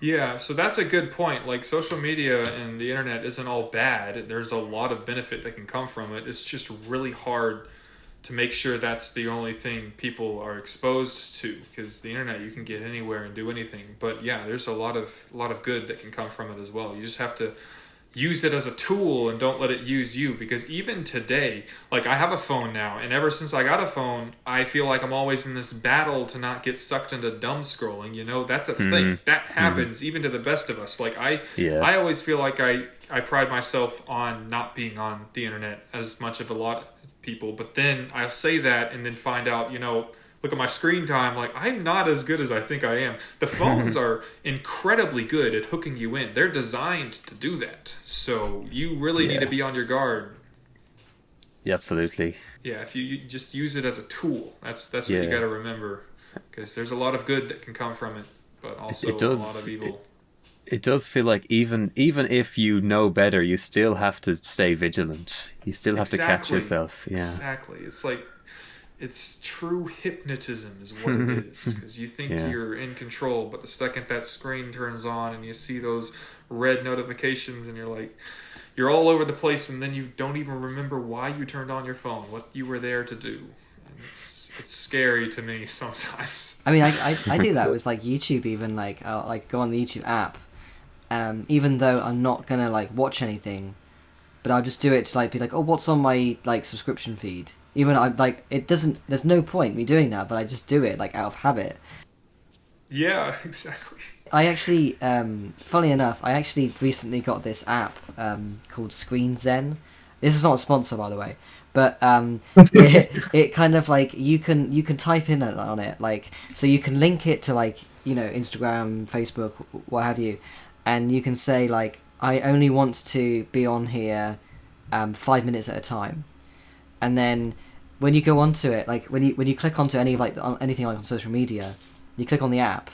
Yeah, so that's a good point. Like, social media and the internet isn't all bad. There's a lot of benefit that can come from it. It's just really hard to make sure that's the only thing people are exposed to, because the internet, you can get anywhere and do anything. But yeah, there's a lot of good that can come from it as well. You just have to use it as a tool and don't let it use you, because even today, like, I have a phone now, and ever since I got a phone, I feel like I'm always in this battle to not get sucked into dumb scrolling. That's a thing that happens even to the best of us. Like, I always feel like I pride myself on not being on the internet as much of a lot of people, but then I'll say that and then find out, look at my screen time, like, I'm not as good as I think I am. The phones are incredibly good at hooking you in. They're designed to do that. So you really need to be on your guard. Yeah, absolutely. Yeah, if you just use it as a tool. That's what you got to remember. Because there's a lot of good that can come from it, but also a lot of evil. It does feel like even if you know better, you still have to stay vigilant. You still have to catch yourself. Yeah. Exactly. It's like, it's true hypnotism is what it is, because you think you're in control, but the second that screen turns on and you see those red notifications and you're all over the place, and then you don't even remember why you turned on your phone, what you were there to do. And it's scary to me sometimes. I mean, I do that with like YouTube, even like I'll like go on the YouTube app, even though I'm not gonna like watch anything, but I'll just do it to like be like, oh, what's on my like subscription feed. Even I'm like, it doesn't. There's no point me doing that, but I just do it like out of habit. Yeah, exactly. I actually, funny enough, I actually recently got this app called Screen Zen. This is not a sponsor, by the way, but it kind of like you can type in on it, like, so you can link it to like Instagram, Facebook, what have you, and you can say like, I only want to be on here 5 minutes at a time. And then when you go onto it, like when you click onto anything like on social media, you click on the app,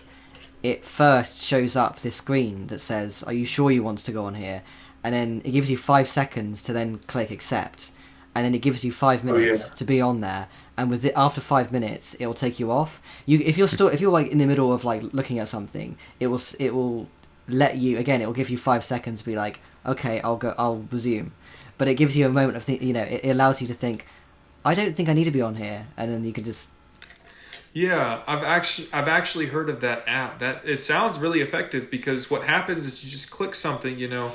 it first shows up this screen that says, "Are you sure you want to go on here?" And then it gives you 5 seconds to then click accept, and then it gives you 5 minutes to be on there. And after 5 minutes, it will take you off. If you're like in the middle of like looking at something, it will let you again. It will give you 5 seconds to be like, okay, I'll resume. But it gives you a moment of it allows you to think, I don't think I need to be on here, and then you can just. Yeah, I've actually heard of that app. That it sounds really effective, because what happens is you just click something, your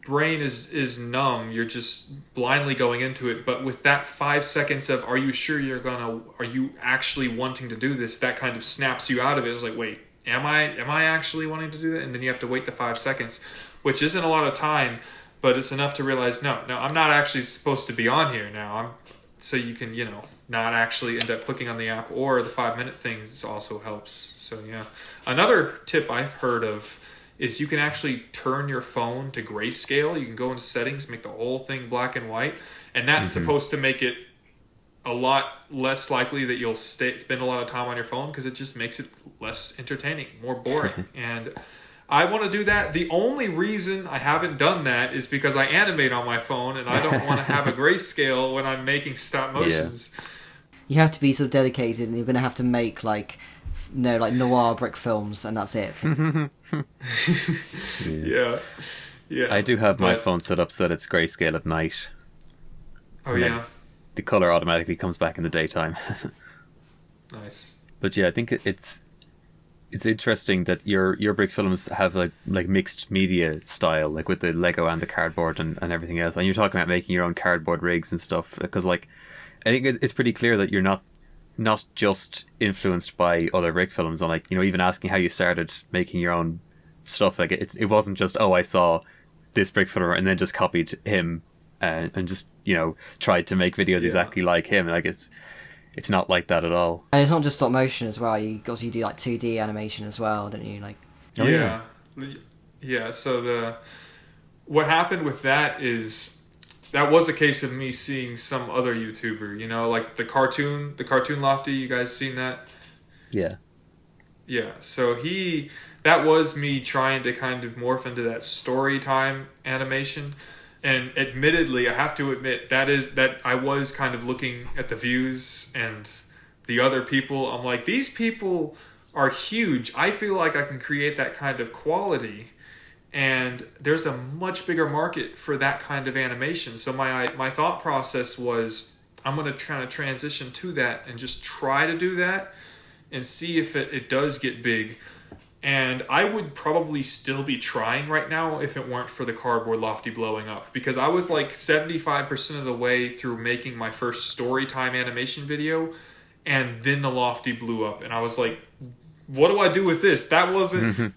brain is numb. You're just blindly going into it. But with that 5 seconds of, are you sure are you actually wanting to do this? That kind of snaps you out of it. It's like, wait, am I actually wanting to do that? And then you have to wait the 5 seconds, which isn't a lot of time. but it's enough to realize, no, I'm not actually supposed to be on here now. So you can, not actually end up clicking on the app, or the 5-minute things also helps. So yeah. Another tip I've heard of is you can actually turn your phone to grayscale. You can go into settings, make the whole thing black and white, and that's supposed to make it a lot less likely that you'll spend a lot of time on your phone, because it just makes it less entertaining, more boring. And I want to do that. The only reason I haven't done that is because I animate on my phone, and I don't want to have a grayscale when I'm making stop motions. You have to be so dedicated, and you're going to have to make like noir brick films, and that's it. Yeah. I do have my phone set up so that it's grayscale at night. Oh, yeah. The color automatically comes back in the daytime. Nice. But yeah, I think it's interesting that your Brickfilms have like mixed media style, like with the Lego and the cardboard and everything else. And you're talking about making your own cardboard rigs and stuff, because like I think it's pretty clear that you're not just influenced by other Brickfilms, and like, even asking how you started making your own stuff. Like it wasn't just, oh, I saw this Brickfilmer and then just copied him and just tried to make videos exactly like him. Like it's not like that at all. And it's not just stop motion as well. You also do like 2D animation as well, don't you? Like, yeah. So what happened with that is, that was a case of me seeing some other YouTuber, like the cartoon Lofty. You guys seen that? Yeah. Yeah. So that was me trying to kind of morph into that story time animation. And admittedly, I have to admit, that I was kind of looking at the views and the other people. I'm like, these people are huge. I feel like I can create that kind of quality. And there's a much bigger market for that kind of animation. So my thought process was, I'm going to kind of transition to that and just try to do that and see if it does get big. And I would probably still be trying right now if it weren't for the cardboard Lofty blowing up. Because I was like 75% of the way through making my first story time animation video, and then the Lofty blew up. And I was like, what do I do with this? That wasn't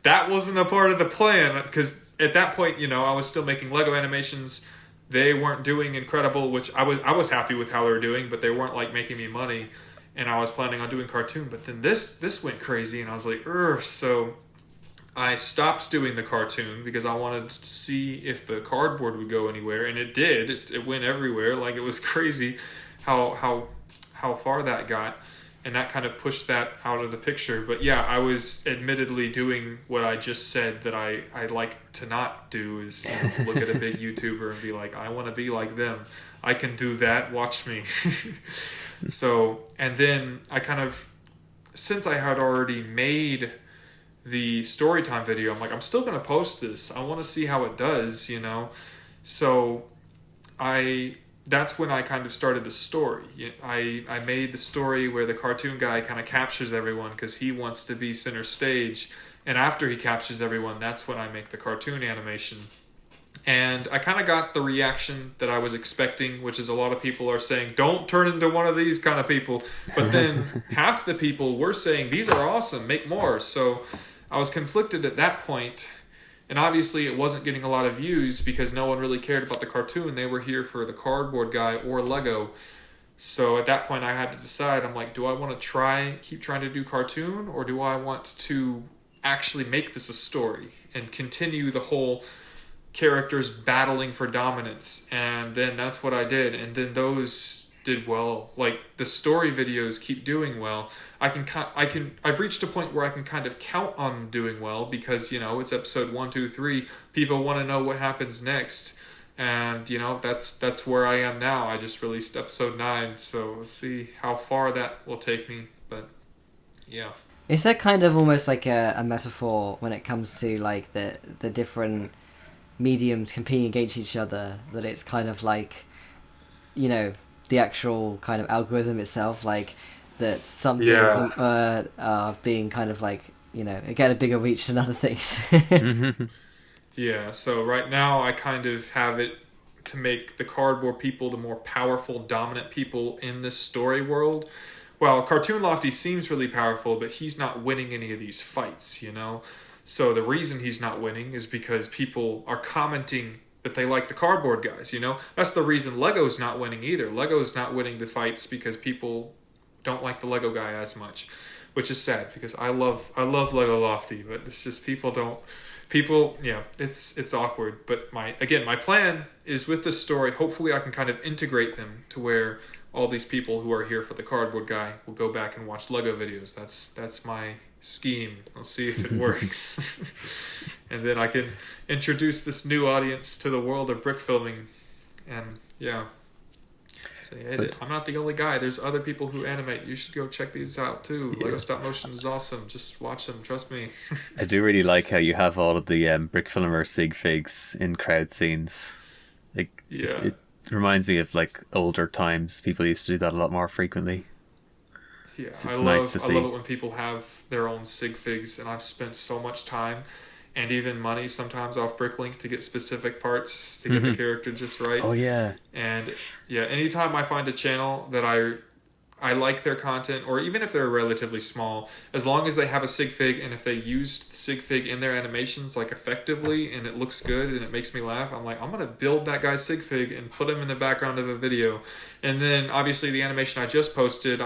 a part of the plan. Because at that point, I was still making Lego animations. They weren't doing incredible, which I was happy with how they were doing, but they weren't like making me money. And I was planning on doing cartoon, but then this went crazy, and I was like, ugh. So I stopped doing the cartoon because I wanted to see if the cardboard would go anywhere, and it did. It went everywhere. Like, it was crazy how far that got, and that kind of pushed that out of the picture. But yeah, I was admittedly doing what I just said that I like to not do, is look at a big YouTuber and be like, I want to be like them. I can do that. Watch me. So, and then I kind of, since I had already made the storytime video, I'm like, I'm still going to post this. I want to see how it does, So that's when I kind of started the story. I made the story where the cartoon guy kind of captures everyone because he wants to be center stage. And after he captures everyone, that's when I make the cartoon animation. And I kind of got the reaction that I was expecting, which is a lot of people are saying, don't turn into one of these kind of people. But then half the people were saying, these are awesome, make more. So I was conflicted at that point. And obviously it wasn't getting a lot of views because no one really cared about the cartoon. They were here for the cardboard guy or Lego. So at that point I had to decide, I'm like, do I want to keep trying to do cartoon, or do I want to actually make this a story and continue the whole characters battling for dominance? And then that's what I did, and then those did well. Like, the story videos keep doing well. I've reached a point where I can kind of count on them doing well because it's episode 1, 2, 3. People want to know what happens next, and that's where I am now. I just released episode 9, so we'll see how far that will take me. But yeah, is that kind of almost like a metaphor when it comes to like the different mediums competing against each other, that it's kind of like the actual kind of algorithm itself, like that some things are being kind of like get a bigger reach than other things. Yeah, so right now I kind of have it to make the cardboard people the more powerful, dominant people in this story world. Well, Cartoon Lofty seems really powerful, but he's not winning any of these fights, So the reason he's not winning is because people are commenting that they like the cardboard guys, you know? That's the reason Lego's not winning either. Lego's not winning the fights because people don't like the Lego guy as much, which is sad because I love Lego Lofty, but it's just it's awkward. But my plan is with this story, hopefully I can kind of integrate them to where all these people who are here for the cardboard guy will go back and watch Lego videos. That's my scheme. I'll see if it works. And then I can introduce this new audience to the world of brick filming. And yeah. Say, hey, I'm not the only guy. There's other people who animate. You should go check these out too. Yeah. Lego stop motion is awesome. Just watch them. Trust me. I do really like how you have all of the brick filmer sig figs in crowd scenes. Like, it reminds me of like older times. People used to do that a lot more frequently. Yeah, I love it when people have their own sig figs, and I've spent so much time and even money sometimes off Bricklink to get specific parts to get the character just right. Oh yeah. And yeah, anytime I find a channel that I like their content, or even if they're relatively small, as long as they have a sig fig, and if they used the sig fig in their animations like effectively and it looks good and it makes me laugh, I'm like, I'm gonna build that guy's sig fig and put him in the background of a video. And then obviously the animation I just posted,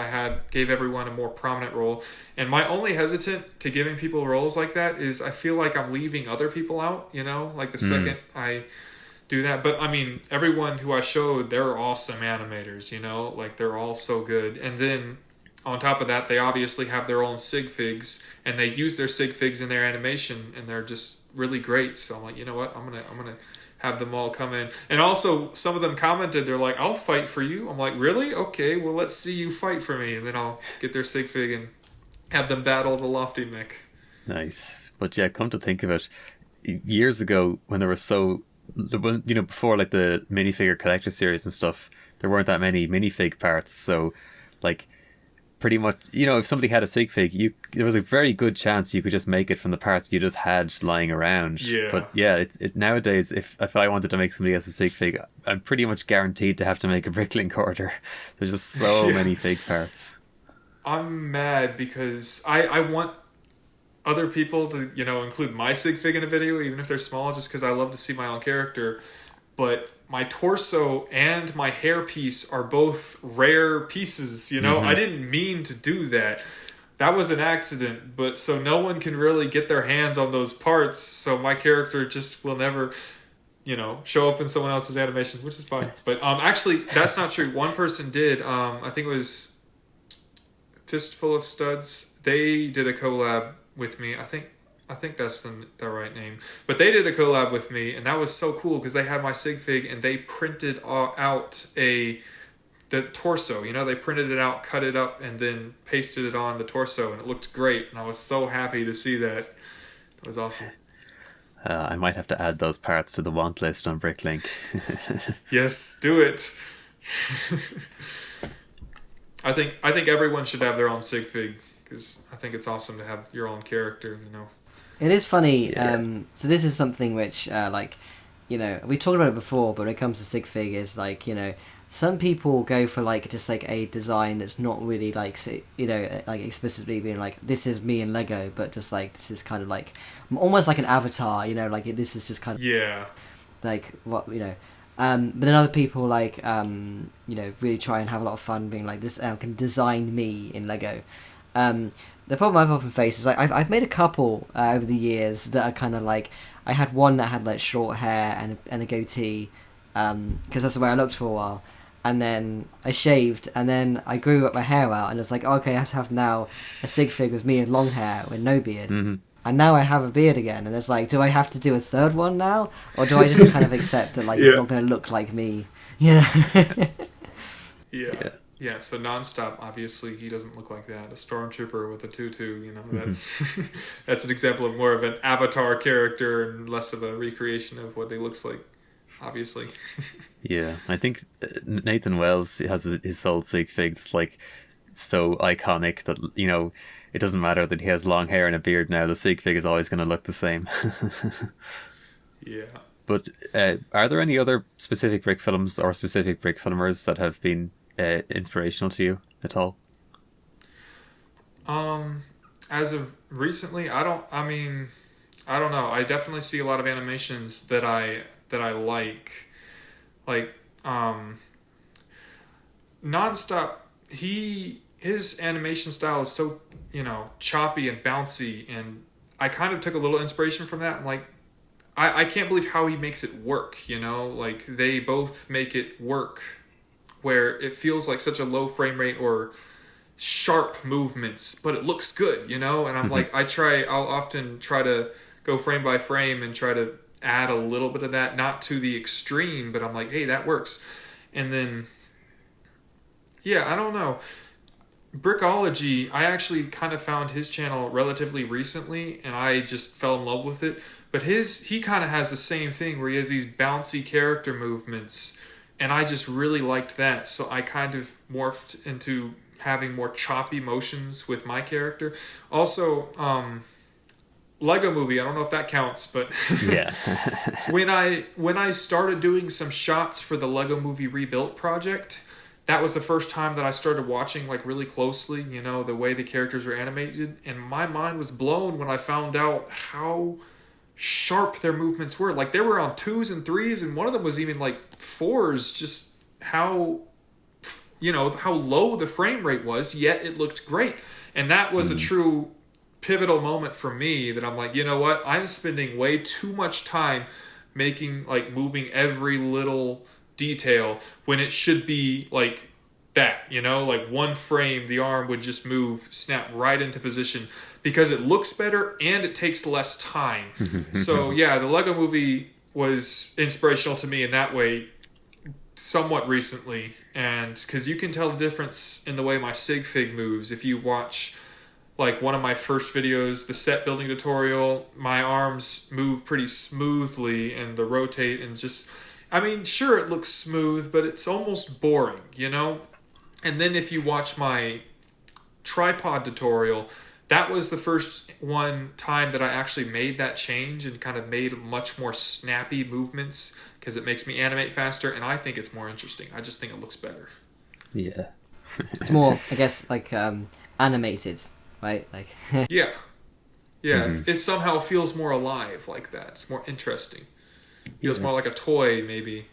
gave everyone a more prominent role. And my only hesitant to giving people roles like that is I feel like I'm leaving other people out, you know, like the second I do that. But I mean, everyone who I showed, they're awesome animators, you know, like they're all so good. And then on top of that, they obviously have their own sig figs, and they use their sig figs in their animation, and they're just really great. So I'm like, you know what, I'm gonna have them all come in. And also some of them commented, they're like, I'll fight for you. I'm like, really? Okay, well, let's see you fight for me. And then I'll get their sig fig and have them battle the Lofty mech. Nice. But yeah, come to think of it, years ago when there was before like the minifigure collector series and stuff, there weren't that many minifig parts. So like pretty much, you know, if somebody had a sig fig, there was a very good chance you could just make it from the parts you just had lying around. Yeah. But yeah, it nowadays, if I wanted to make somebody else a sig fig, I'm pretty much guaranteed to have to make a Bricklink order. There's just so many fig parts. I'm mad because I want other people to, you know, include my sig fig in a video, even if they're small, just because I love to see my own character. But my torso and my hair piece are both rare pieces, you know? I didn't mean to do that. That was an accident, but so no one can really get their hands on those parts, so my character just will never, you know, show up in someone else's animation, which is fine. But actually, that's not true. One person did. I think it was Fistful of Studs. They did a collab with me. I think that's the right name. But they did a collab with me, and that was so cool because they had my sig fig and they printed out the torso. You know, they printed it out, cut it up, and then pasted it on the torso, and it looked great. And I was so happy to see that. It was awesome. I might have to add those parts to the want list on Bricklink. Yes, do it. I think everyone should have their own sig fig because I think it's awesome to have your own character, you know. It is funny. So this is something which, like, you know, we talked about it before, but when it comes to sig fig, is like, you know, some people go for like just like a design that's not really like, you know, like explicitly being like, this is me in Lego, but just like this is kind of like almost like an avatar, you know, like this is just kind of like what, you know. But then other people like, you know, really try and have a lot of fun being like, this can design me in Lego. The problem I've often faced is like I've made a couple over the years that are kind of like, I had one that had like short hair and a goatee, because that's the way I looked for a while, and then I shaved, and then I grew up my hair out, and it's like, okay, I have to have now a sig fig with me with long hair with no beard. And now I have a beard again, and it's like, do I have to do a third one now, or do I just kind of accept that like it's not going to look like me, you know? Yeah, so Nonstop, obviously, he doesn't look like that. A stormtrooper with a tutu, you know, that's an example of more of an avatar character and less of a recreation of what they looks like, obviously. Yeah, I think Nathan Wells has his whole sig fig that's like so iconic that, you know, it doesn't matter that he has long hair and a beard now, the sig fig is always going to look the same. Yeah. But are there any other specific brick films or specific brick filmers that have been inspirational to you at all? As of recently, I don't know. I definitely see a lot of animations that I that I like Nonstop. His animation style is so, choppy and bouncy, and I kind of took a little inspiration from that. I'm like, I can't believe how he makes it work, like they both make it work where it feels like such a low frame rate or sharp movements, but it looks good, and I'm like, I'll often try to go frame by frame and try to add a little bit of that, not to the extreme, but I'm like, hey, that works. And then, yeah, I don't know. Brickology, I actually kind of found his channel relatively recently, and I just fell in love with it. But he kind of has the same thing where he has these bouncy character movements, and I just really liked that. So I kind of morphed into having more choppy motions with my character. Also, Lego Movie, I don't know if that counts, but yeah. when I started doing some shots for the Lego Movie Rebuilt project, that was the first time that I started watching like really closely, the way the characters were animated, and my mind was blown when I found out how sharp their movements were. Like they were on 2s and 3s, and one of them was even like 4s, just how low the frame rate was, yet it looked great. And that was a true pivotal moment for me that I'm like, you know what? I'm spending way too much time moving every little detail when it should be like that, like one frame, the arm would just move, snap right into position because it looks better and it takes less time. So yeah, the Lego Movie was inspirational to me in that way somewhat recently, and because you can tell the difference in the way my sig fig moves. If you watch like one of my first videos, the set building tutorial, my arms move pretty smoothly and the rotate and just, sure, it looks smooth, but it's almost boring, And then if you watch my tripod tutorial, that was the first one time that I actually made that change and kind of made much more snappy movements because it makes me animate faster, and I think it's more interesting. I just think it looks better. Yeah. It's more, I guess, like animated, right? Like yeah. It somehow feels more alive like that. It's more interesting. Feels more like a toy, maybe.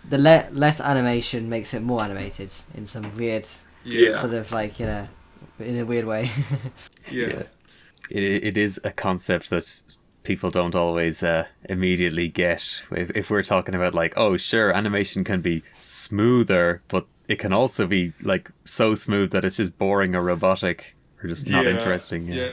The less animation makes it more animated in some weird sort of like, in a weird way. Yeah. It is a concept that people don't always immediately get. If we're talking about like, oh, sure, animation can be smoother, but it can also be like so smooth that it's just boring or robotic or just not interesting. Yeah.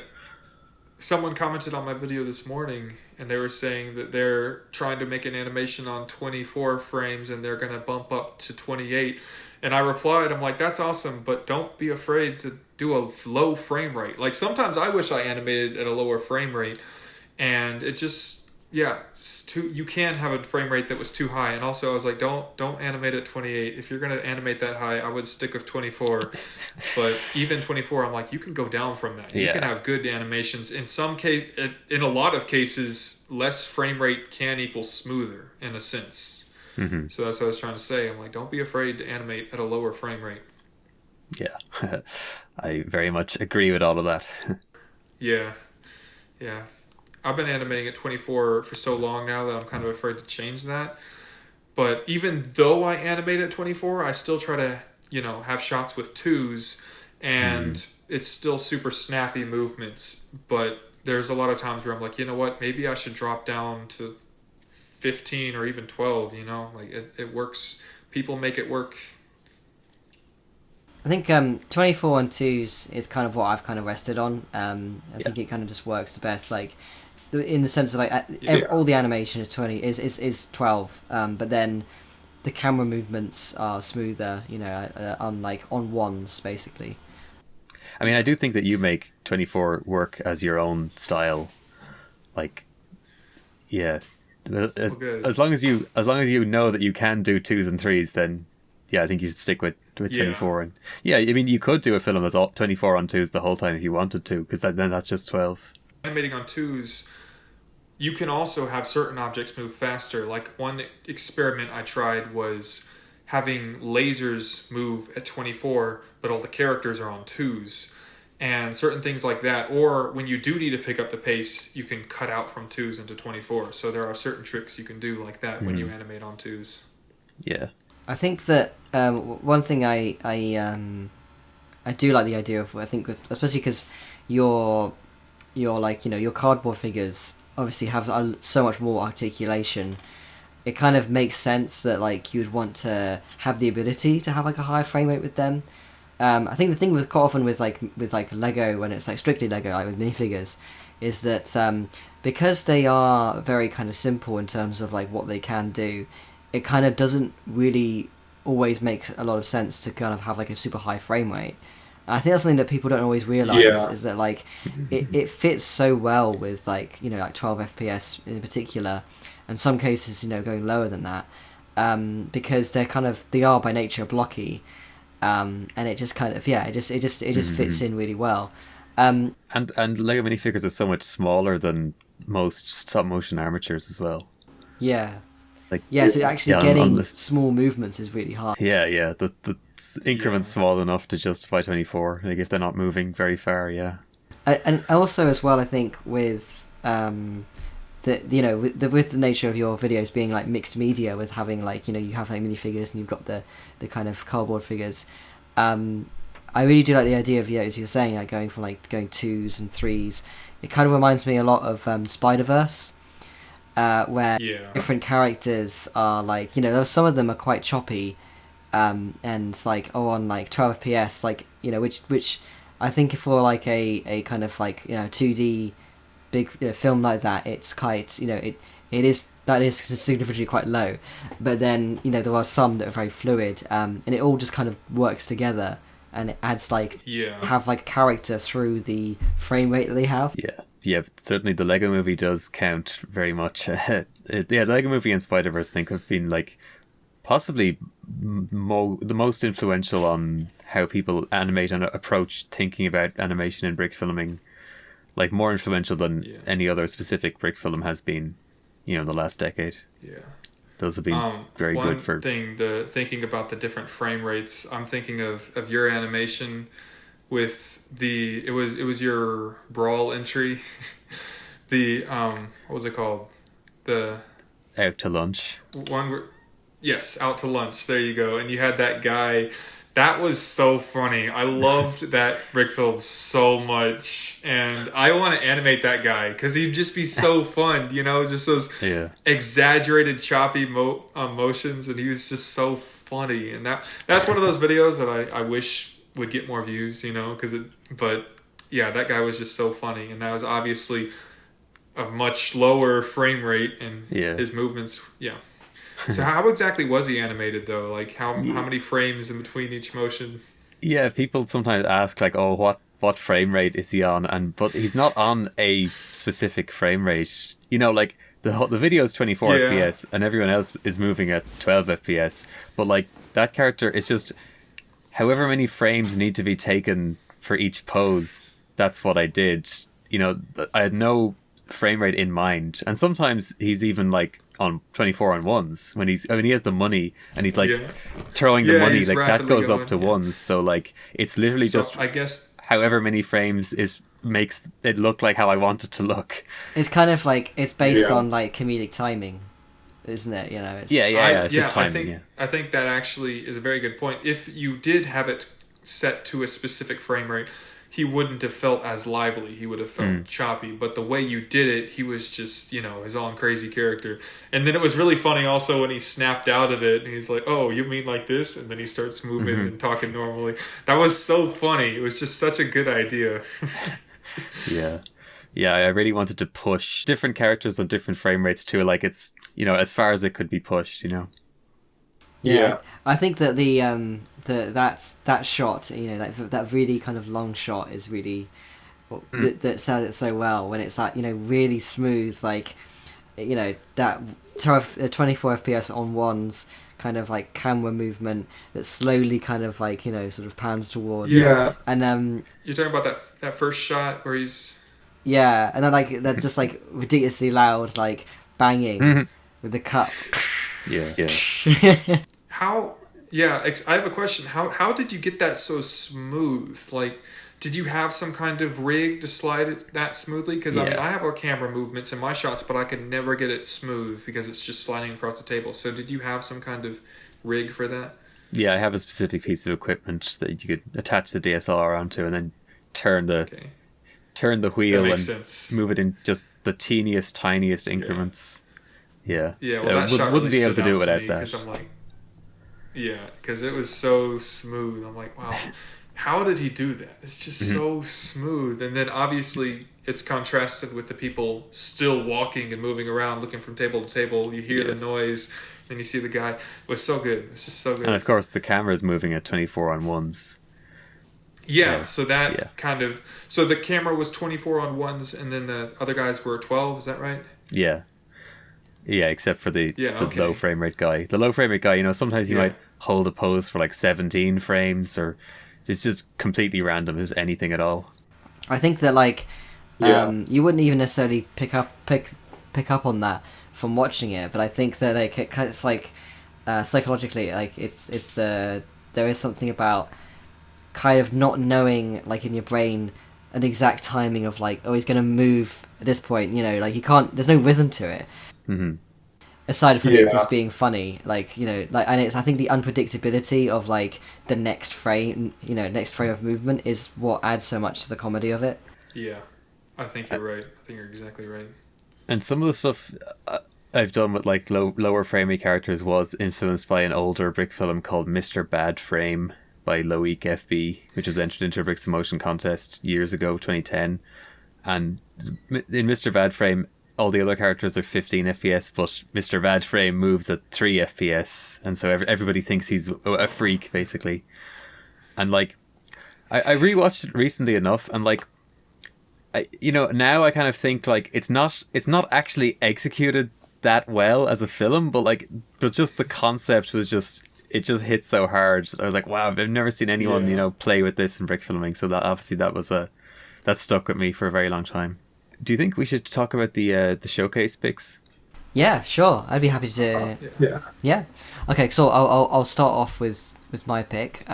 Someone commented on my video this morning, and they were saying that they're trying to make an animation on 24 frames and they're going to bump up to 28. And I replied, I'm like, that's awesome, but don't be afraid to do a low frame rate. Like sometimes I wish I animated at a lower frame rate, and it just, you can have a frame rate that was too high. And also I was like, don't animate at 28. If you're going to animate that high, I would stick with 24. But even 24, I'm like, you can go down from that. You can have good animations. In a lot of cases, less frame rate can equal smoother in a sense. Mm-hmm. So that's what I was trying to say. I'm like, don't be afraid to animate at a lower frame rate. Yeah. I very much agree with all of that. Yeah. I've been animating at 24 for so long now that I'm kind of afraid to change that. But even though I animate at 24, I still try to, have shots with 2s, and it's still super snappy movements. But there's a lot of times where I'm like, you know what, maybe I should drop down to 15 or even 12, like it works. People make it work. I think 24 and 2s is kind of what I've kind of rested on. I think it kind of just works the best. Like in the sense of like all the animation is 20 is 12, but then the camera movements are smoother, on ones basically. I do think that you make 24 work as your own style. Like, yeah. As long as you know that you can do 2s and 3s, then I think you should stick with 24. And you could do a film that's all 24 on 2s the whole time if you wanted to, because then that's just 12. Animating on 2s, you can also have certain objects move faster. Like one experiment I tried was having lasers move at 24, but all the characters are on 2s. and certain things like that. Or when you do need to pick up the pace, you can cut out from 2s into 24. So there are certain tricks you can do like that when you animate on 2s. Yeah. I think that one thing I do like the idea of, I think, especially because your like, you know, your cardboard figures obviously have so much more articulation. It kind of makes sense that like you'd want to have the ability to have like a higher frame rate with them. I think the thing with quite often with like Lego, when it's like strictly Lego, like with minifigures, is that because they are very kind of simple in terms of like what they can do, it kind of doesn't really always make a lot of sense to kind of have like a super high frame rate. I think that's something that people don't always realize, is that like it fits so well with like, you know, like 12 FPS in particular, and some cases, you know, going lower than that, because they are by nature blocky, and it just kind of it just fits in really well. And Lego minifigures are so much smaller than most stop motion armatures as well. Yeah. Like, so actually getting small movements is really hard. Yeah. The increment's small enough to justify 24. Like if they're not moving very far, yeah. And also as well, I think with with the nature of your videos being like mixed media, with having like, you know, you have like minifigures and you've got the kind of cardboard figures. I really do like the idea of, as you were saying, like going 2s and 3s. It kind of reminds me a lot of Spider-Verse. Where different characters are like, you know, some of them are quite choppy, and like on like 12 FPS, like, you know, which I think for like a kind of like, you know, 2D big, you know, film like that, it's quite, you know, that is significantly quite low, but then, you know, there are some that are very fluid, and it all just kind of works together, and it adds like have like character through the frame rate that they have. Yeah, certainly the Lego Movie does count very much. The Lego Movie and Spider-Verse, I think, have been like possibly the most influential on how people animate and approach thinking about animation in brick filming. Like more influential than any other specific brick film has been, you know, in the last decade. Yeah, those have been very good for. One thing, thinking about the different frame rates, I'm thinking of your animation with it was your brawl entry, what was it called, the out to lunch one out to lunch, there you go, and you had that guy. That was so funny. I loved that Brickfilm so much, and I want to animate that guy because he'd just be so fun, you know, just those exaggerated choppy motions, and he was just so funny. And that's one of those videos that I wish would get more views, you know, but that guy was just so funny, and that was obviously a much lower frame rate, and his movements, So how exactly was he animated though? Like how many frames in between each motion? Yeah, people sometimes ask like, oh, what frame rate is he on? But he's not on a specific frame rate. You know, like the video is 24 FPS, and everyone else is moving at 12 FPS. But like that character is just however many frames need to be taken for each pose. That's what I did. You know, I had no frame rate in mind, and sometimes he's even like on 24 on ones when he has the money and he's like throwing the money, like that goes up to ones. So like it's literally just, I guess, however many frames makes it look like how I want it to look. It's kind of like it's based on like comedic timing, isn't it? You know, it's it's just timing. I think that actually is a very good point. If you did have it set to a specific frame rate, he wouldn't have felt as lively. He would have felt choppy. But the way you did it, he was just, you know, his own crazy character. And then it was really funny also when he snapped out of it and he's like, oh, you mean like this? And then he starts moving and talking normally. That was so funny. It was just such a good idea. Yeah, I really wanted to push different characters on different frame rates too. Like it's, you know, as far as it could be pushed, you know. Yeah, I think that that shot, you know, that really kind of long shot is really that sells it so well when it's that, you know, really smooth, like, you know, that 24 FPS on ones kind of like camera movement that slowly kind of like, you know, sort of pans towards. And you're talking about that first shot where he's and then like they're just like ridiculously loud, like banging with the cup. I have a question. How did you get that so smooth? Like, Did you have some kind of rig to slide it that smoothly? Because I mean, I have a camera movements in my shots, but I could never get it smooth because it's just sliding across the table. So did you have some kind of rig for that? Yeah, I have a specific piece of equipment that you could attach the DSLR onto, and then turn the wheel and sense. move it in just the teeniest, tiniest increments. Yeah. Yeah, well, that shot wouldn't really be able stood to do out without me that. because I'm like, yeah, because it was so smooth. I'm like, wow, how did he do that? It's just so smooth. And then obviously it's contrasted with the people still walking and moving around, looking from table to table. You hear the noise, then you see the guy. It was so good. It's just so good. And of course, the camera is moving at 24:1. Yeah, so that kind of... So the camera was 24 on ones, and then the other guys were 12, is that right? Yeah. Yeah, except for the low frame rate guy. The low frame rate guy, sometimes you might hold a pose for like 17 frames, or it's just completely random, just anything at all. I think that you wouldn't even necessarily pick up on that from watching it, but I think that it's like psychologically, like it's there is something about kind of not knowing, like, in your brain an exact timing of like, oh, he's going to move at this point, like you can't, there's no rhythm to it. Mm-hmm. Aside from it just being funny, and it's, I think the unpredictability of like the next frame of movement is what adds so much to the comedy of it. Yeah, I think you're right. I think you're exactly right. And some of the stuff I've done with like lower framey characters was influenced by an older brick film called Mr. Bad Frame by Loic FB, which was entered into a Bricks in Motion contest years ago, 2010. And in Mr. Bad Frame, all the other characters are 15 FPS, but Mr. Bad Frame moves at 3 FPS, and so everybody thinks he's a freak, basically. And like, I rewatched it recently enough, and like, now I kind of think like it's not actually executed that well as a film, but just the concept was just, it just hit so hard. I was like, wow, I've never seen anyone play with this in brick filming. So that obviously that stuck with me for a very long time. Do you think we should talk about the showcase picks? Yeah, sure. I'd be happy to. Yeah. Okay, so I'll start off with my pick.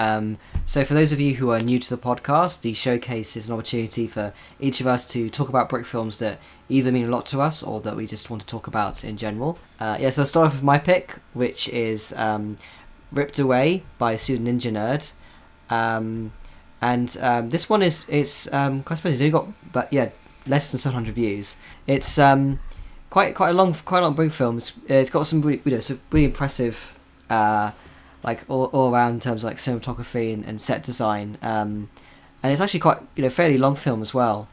So for those of you who are new to the podcast, the showcase is an opportunity for each of us to talk about brick films that either mean a lot to us or that we just want to talk about in general. So I'll start off with my pick, which is Ripped Away by Student Ninja Nerd. And this one is I suppose it's only got less than 700 views. It's quite a long brick film. It's got some really impressive all around in terms of like cinematography and set design. And it's actually quite fairly long film as well.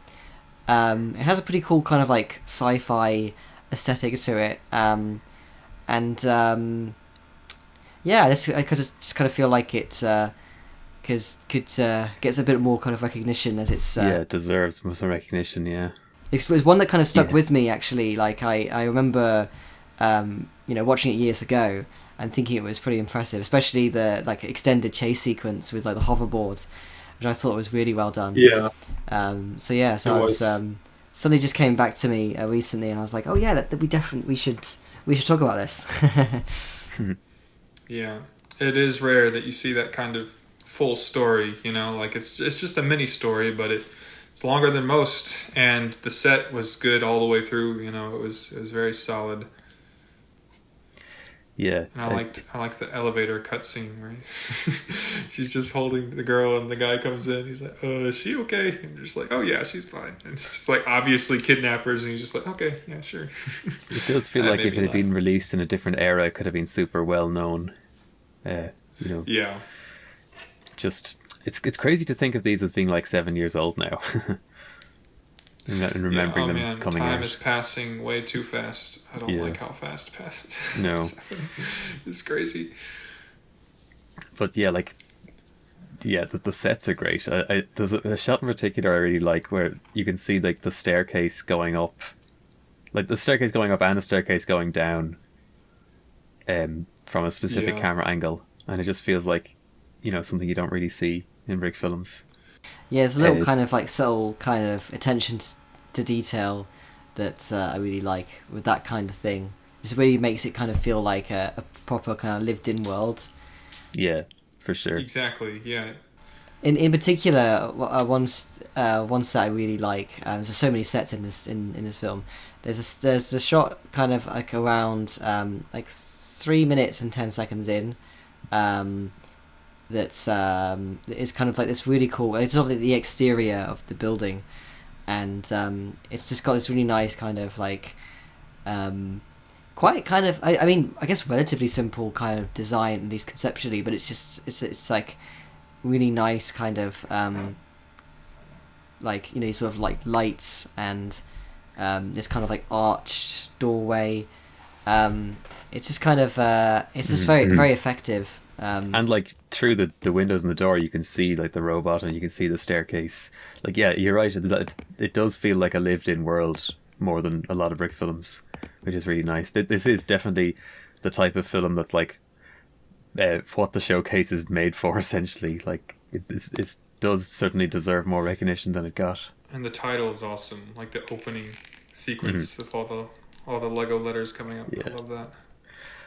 It has a pretty cool kind of like sci-fi aesthetic to it. I just kind of feel like it gets a bit more kind of recognition as it's it deserves some recognition. It was one that kind of stuck with me, actually. Like I remember watching it years ago and thinking it was pretty impressive, especially the like extended chase sequence with like the hoverboards, which I thought was really well done. So I was suddenly just came back to me recently, and I was like, oh yeah, that we should talk about this. Yeah, it is rare that you see that kind of full story, like it's just a mini story, but it's longer than most, and the set was good all the way through. It was very solid. Yeah, and I like the elevator cutscene where she's just holding the girl, and the guy comes in. He's like, "Is she okay?" And you're just like, "Oh yeah, she's fine." And it's just like obviously kidnappers, and you're just like, "Okay, yeah, sure." It does feel like if it had been released in a different era, it could have been super well known. Yeah. Just it's crazy to think of these as being like 7 years old now. and remembering them coming out. Time is passing way too fast. I don't like how fast it passes. No. It's crazy. But the sets are great. There's a shot in particular I really like where you can see like the staircase going up. Like the staircase going up and the staircase going down from a specific camera angle. And it just feels like, something you don't really see in brick films. Yeah, there's a little kind of like subtle kind of attention to detail that I really like with that kind of thing. It just really makes it kind of feel like a proper kind of lived-in world. Yeah, for sure. Exactly, yeah. in particular, one set I really like. There's so many sets in this film. There's a shot kind of like around like 3 minutes and 10 seconds in. That's is kind of like this really cool. It's obviously the exterior of the building, and it's just got this really nice kind of like quite kind of I mean I guess relatively simple kind of design, at least conceptually, but it's like really nice kind of like, you know, sort of like lights and this kind of like arched doorway. It's just kind of it's just very effective. And like through the windows and the door, you can see like the robot and you can see the staircase. Like, yeah, you're right. It does feel like a lived-in world more than a lot of brick films, which is really nice. This is definitely the type of film that's like what the showcase is made for, essentially. Like, it does certainly deserve more recognition than it got. And the title is awesome, like the opening sequence of all the Lego letters coming up. Yeah. I love that.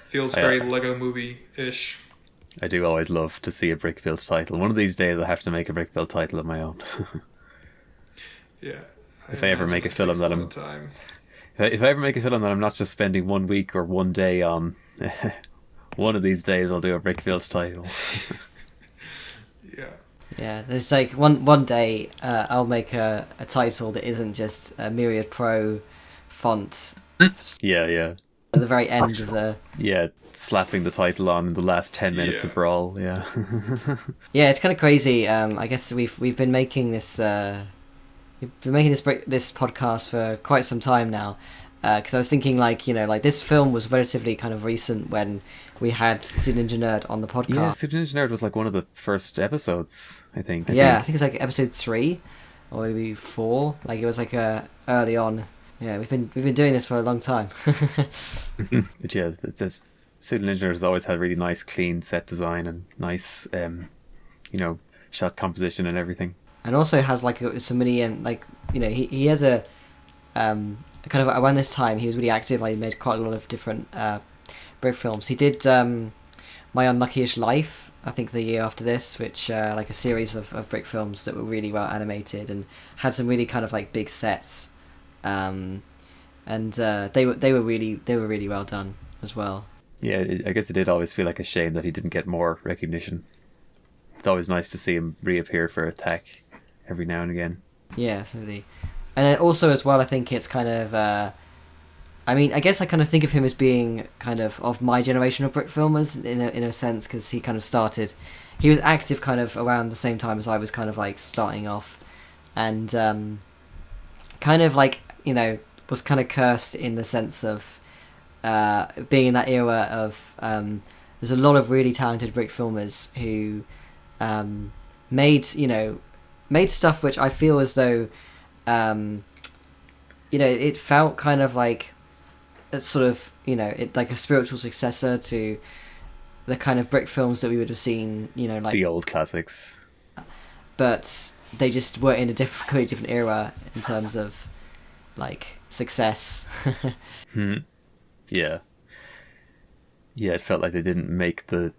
Feels very Lego movie-ish. I do always love to see a brick build title. One of these days I have to make a brick build title of my own. Yeah. If I ever make a film that if I ever make a film that I'm not just spending 1 week or 1 day on, one of these days I'll do a brick build title. Yeah. Yeah, there's like one day I'll make a title that isn't just a Myriad Pro font. Yeah. At the very end of the... Yeah, slapping the title on in the last 10 minutes of Brawl, yeah. Yeah, it's kind of crazy. I guess we've been making this... we've been making this podcast for quite some time now. Because I was thinking, like, you know, like this film was relatively kind of recent when we had Super Ninja Nerd on the podcast. Yeah, Super Ninja Nerd was like one of the first episodes, I think. I think it's like episode 3 or maybe 4. Like it was like early on. Yeah, we've been doing this for a long time. But yeah, Super Ninja Nerd has always had really nice, clean set design and nice, you know, shot composition and everything. And also has like some really like, you know, he has a kind of around this time he was really active. Like, he made quite a lot of different brick films. He did My Unlucky-ish Life, I think, the year after this, which like a series of brick films that were really well animated and had some really kind of like big sets. And they were really well done as well. Yeah, I guess it did always feel like a shame that he didn't get more recognition. It's always nice to see him reappear for Attack every now and again. Yeah, absolutely. And also as well, I think it's kind of I mean, I guess I kind of think of him as being kind of my generation of brick filmers in a sense, because he kind of started, he was active kind of around the same time as I was kind of like starting off, and kind of like, you know, was kind of cursed in the sense of being in that era of there's a lot of really talented brick filmers who made stuff which I feel as though you know, it felt kind of like a sort of, you know, it like a spiritual successor to the kind of brick films that we would have seen, you know, like the old classics, but they just were in a completely different era in terms of like success. Yeah, it felt like they didn't make the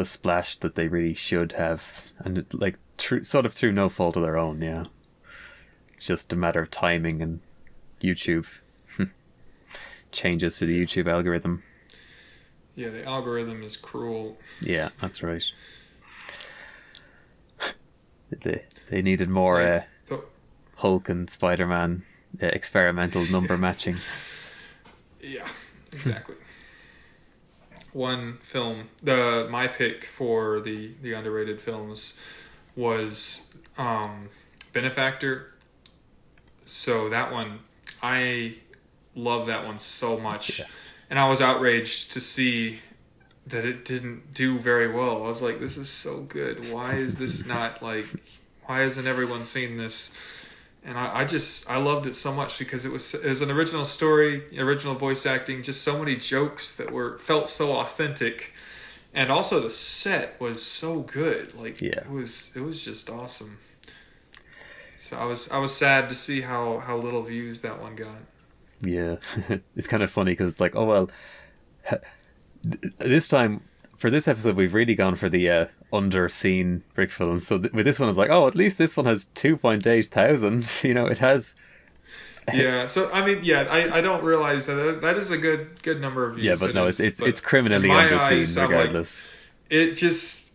splash that they really should have, and it, like sort of through no fault of their own. Yeah, it's just a matter of timing and YouTube changes to the YouTube algorithm. Yeah, the algorithm is cruel. Yeah, that's right. They needed more Hulk and Spider-Man experimental number matching. Yeah, exactly. One film, my pick for the underrated films was Benefactor. So that one, I love that one so much. Yeah. And I was outraged to see that it didn't do very well. I was like, this is so good. Why is this not like, why hasn't everyone seen this? And I loved it so much because it was an original story, original voice acting, just so many jokes that felt so authentic. And also the set was so good. Like, yeah. It was just awesome. So I was sad to see how little views that one got. Yeah, it's kind of funny because it's like, oh well, this time for this episode we've really gone for the underseen brick films. So with this one, it's like, oh, at least this one has 2.8 thousand. You know, it has. Yeah. So I mean, yeah, I don't realize that is a good number of views. Yeah, but no, it's criminally underseen regardless. It just.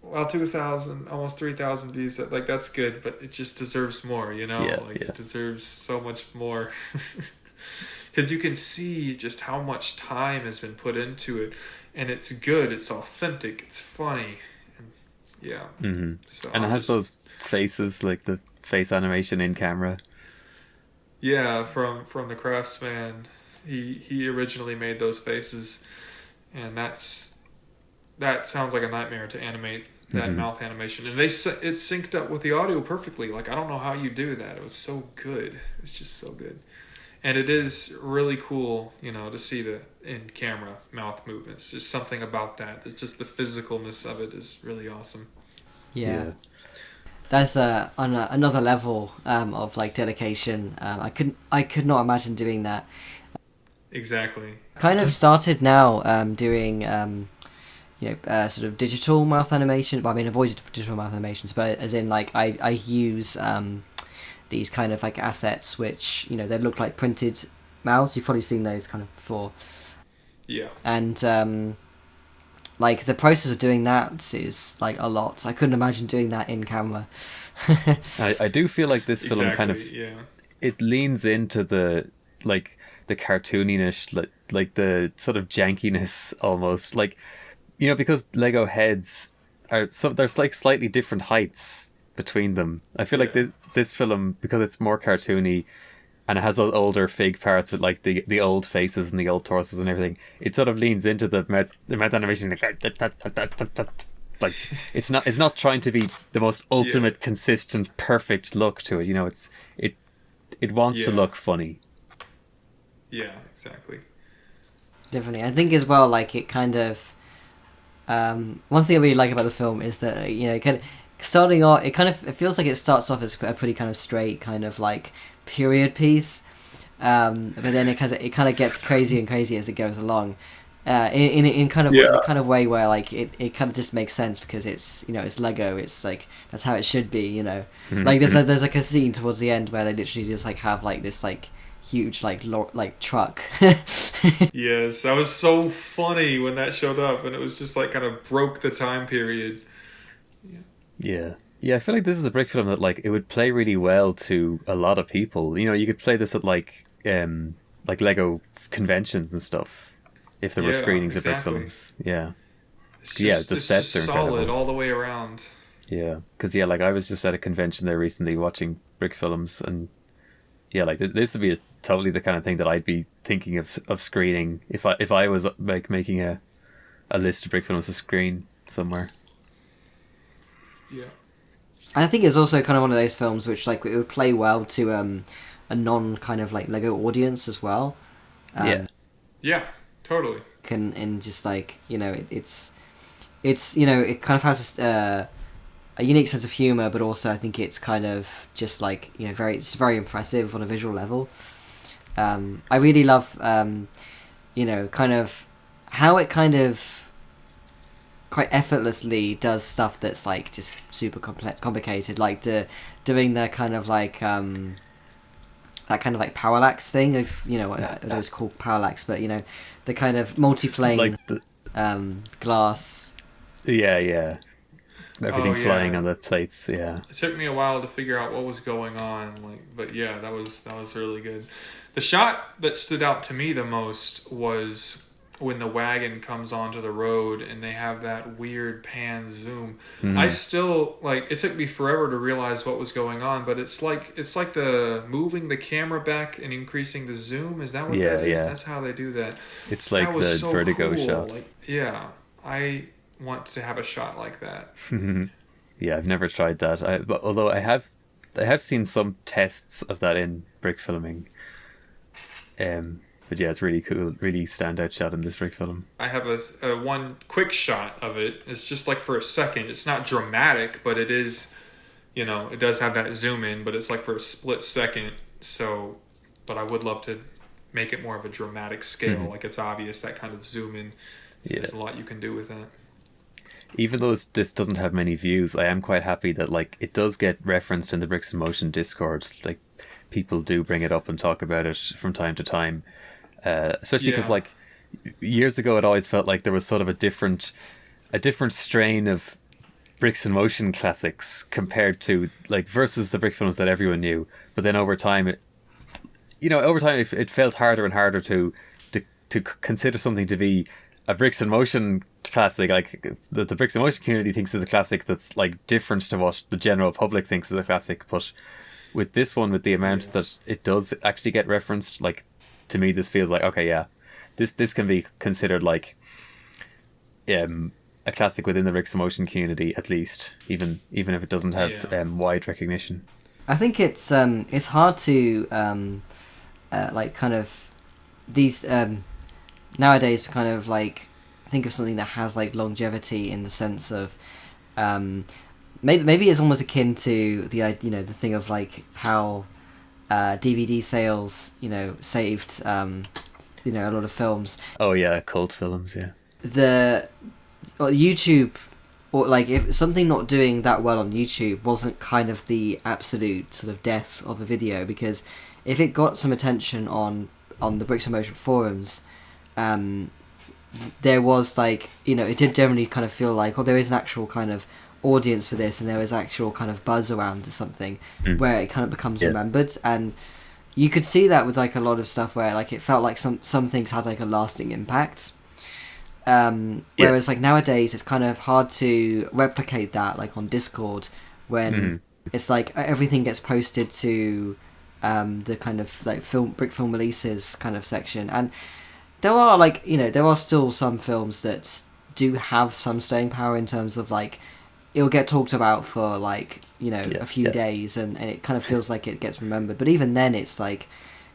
Well, 2,000, almost 3,000 views. Like, that's good, but it just deserves more, you know? It deserves so much more. Because you can see just how much time has been put into it. And it's good, it's authentic, it's funny. And, yeah. Mm-hmm. So and it has those faces, like the face animation in camera. Yeah, from the Craftsman. He originally made those faces. And that sounds like a nightmare to animate. That mouth animation, and it's synced up with the audio perfectly. Like, I don't know how you do that. It was so good. It's just so good, and it is really cool, you know, to see the in camera mouth movements. There's something about that. It's just the physicalness of it is really awesome. Yeah. That's on another level of like dedication. I could not imagine doing that. Exactly. Kind of started now doing. Sort of digital mouth animation. But I mean, avoided digital mouth animations, but as in like I use these kind of like assets which, you know, they look like printed mouths. You've probably seen those kind of before. Yeah. And like the process of doing that is like a lot. I couldn't imagine doing that in camera. I do feel like this film kind of it leans into the like the cartooniness, like the sort of jankiness almost, like. You know, because Lego heads there's like slightly different heights between them. I feel like this film, because it's more cartoony and it has those older fake parts with like the old faces and the old torsos and everything, it sort of leans into the mouth animation. Like it's not trying to be the most ultimate, consistent, perfect look to it. You know, it wants to look funny. Yeah, exactly. Definitely. I think as well, like it kind of. One thing I really like about the film is that, you know, it feels like it starts off as a pretty kind of straight kind of like period piece, but then it kind of gets crazy and crazy as it goes along, in kind of way where like it kind of just makes sense because it's, you know, it's Lego, it's like that's how it should be, you know. Like there's like a scene towards the end where they literally just like have like this like huge like truck. Yes, that was so funny when that showed up, and it was just like kind of broke the time period. Yeah, I feel like this is a brick film that like it would play really well to a lot of people. You know, you could play this at like Lego conventions and stuff if there were screenings of brick films. Yeah, the sets are solid incredible all the way around. Yeah, because like I was just at a convention there recently watching brick films, and yeah, like this would be totally the kind of thing that I'd be thinking of screening if I was like making a list of brick films to screen somewhere. Yeah, and I think it's also kind of one of those films which like it would play well to a non kind of like Lego audience as well. Yeah, totally. And just like, you know, it's you know, it kind of has a unique sense of humor, but also I think it's kind of just like, you know, it's very impressive on a visual level. I really love, you know, kind of how it kind of quite effortlessly does stuff that's like just super complicated, like doing the kind of like that kind of like parallax thing of, you know, it was called parallax, but you know, the kind of multi-plane like the glass. Yeah. Everything flying on the plates. Yeah, it took me a while to figure out what was going on, but yeah, that was really good. The shot that stood out to me the most was when the wagon comes onto the road and they have that weird pan zoom. I still it took me forever to realize what was going on, but it's like the moving the camera back and increasing the zoom. Is that what that is? That's how they do that. It's like the so vertigo shot. I want to have a shot like that. Yeah, I've never tried that. But although I have seen some tests of that in brick filming. But yeah, it's really cool, really standout shot in this brick film. I have a one quick shot of it. It's just like for a second. It's not dramatic, but it is, you know, it does have that zoom in, but it's like for a split second. So, but I would love to make it more of a dramatic scale. Like it's obvious that kind of zoom in. So there's a lot you can do with that. even though this doesn't have many views, I am quite happy that like it does get referenced in the Bricks in Motion Discord. Like people do bring it up and talk about it from time to time, especially because Yeah. like years ago it always felt like there was sort of a different strain of Bricks in Motion classics compared to like versus the brick films that everyone knew. But then over time, it felt harder and harder to consider something to be a Bricks in Motion classic. Like the Bricks in Motion community thinks is a classic that's like different to what the general public thinks is a classic. But with this one, with the amount that it does actually get referenced, like to me, this feels like okay, yeah, this can be considered like a classic within the Bricks in Motion community, at least, even if it doesn't have wide recognition. I think it's hard to like kind of these nowadays to kind of like think of something that has like longevity in the sense of maybe it's almost akin to the the thing of like how DVD sales saved a lot of films. Oh yeah, cult films, yeah. The YouTube, or like if something not doing that well on YouTube wasn't kind of the absolute sort of death of a video, because if it got some attention on the Bricks in Motion forums, there was like it did generally kind of feel like there is an actual kind of audience for this, and there is actual kind of buzz around something where it kind of becomes remembered. And you could see that with like a lot of stuff where like it felt like some things had like a lasting impact. Whereas like nowadays it's kind of hard to replicate that like on Discord when it's like everything gets posted to the kind of like brick film releases kind of section, and there are like there are still some films that do have some staying power in terms of like it'll get talked about for like a few days, and it kind of feels like it gets remembered, but even then it's like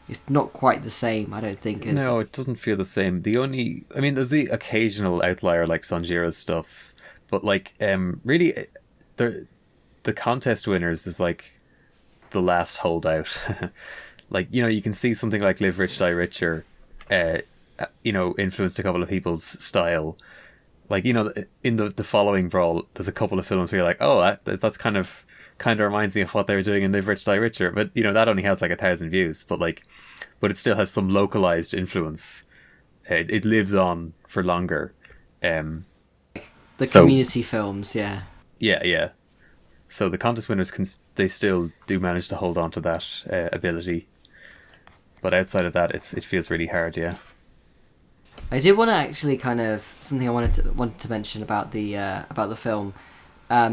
it's not quite the same, I don't think. No, it doesn't feel the same. There's the occasional outlier like Sanjira's stuff, but like really the contest winners is like the last holdout. Like you can see something like Live Rich Die Richer influenced a couple of people's style. Like in the following brawl there's a couple of films where you're like, oh, that's kind of reminds me of what they were doing in Live Rich Die Richer, but that only has like 1,000 views, but it still has some localized influence. It lives on for longer. Community films, yeah. So the contest winners they still do manage to hold on to that ability, but outside of that, it feels really hard. Yeah. I did want to actually kind of something I wanted to mention about the film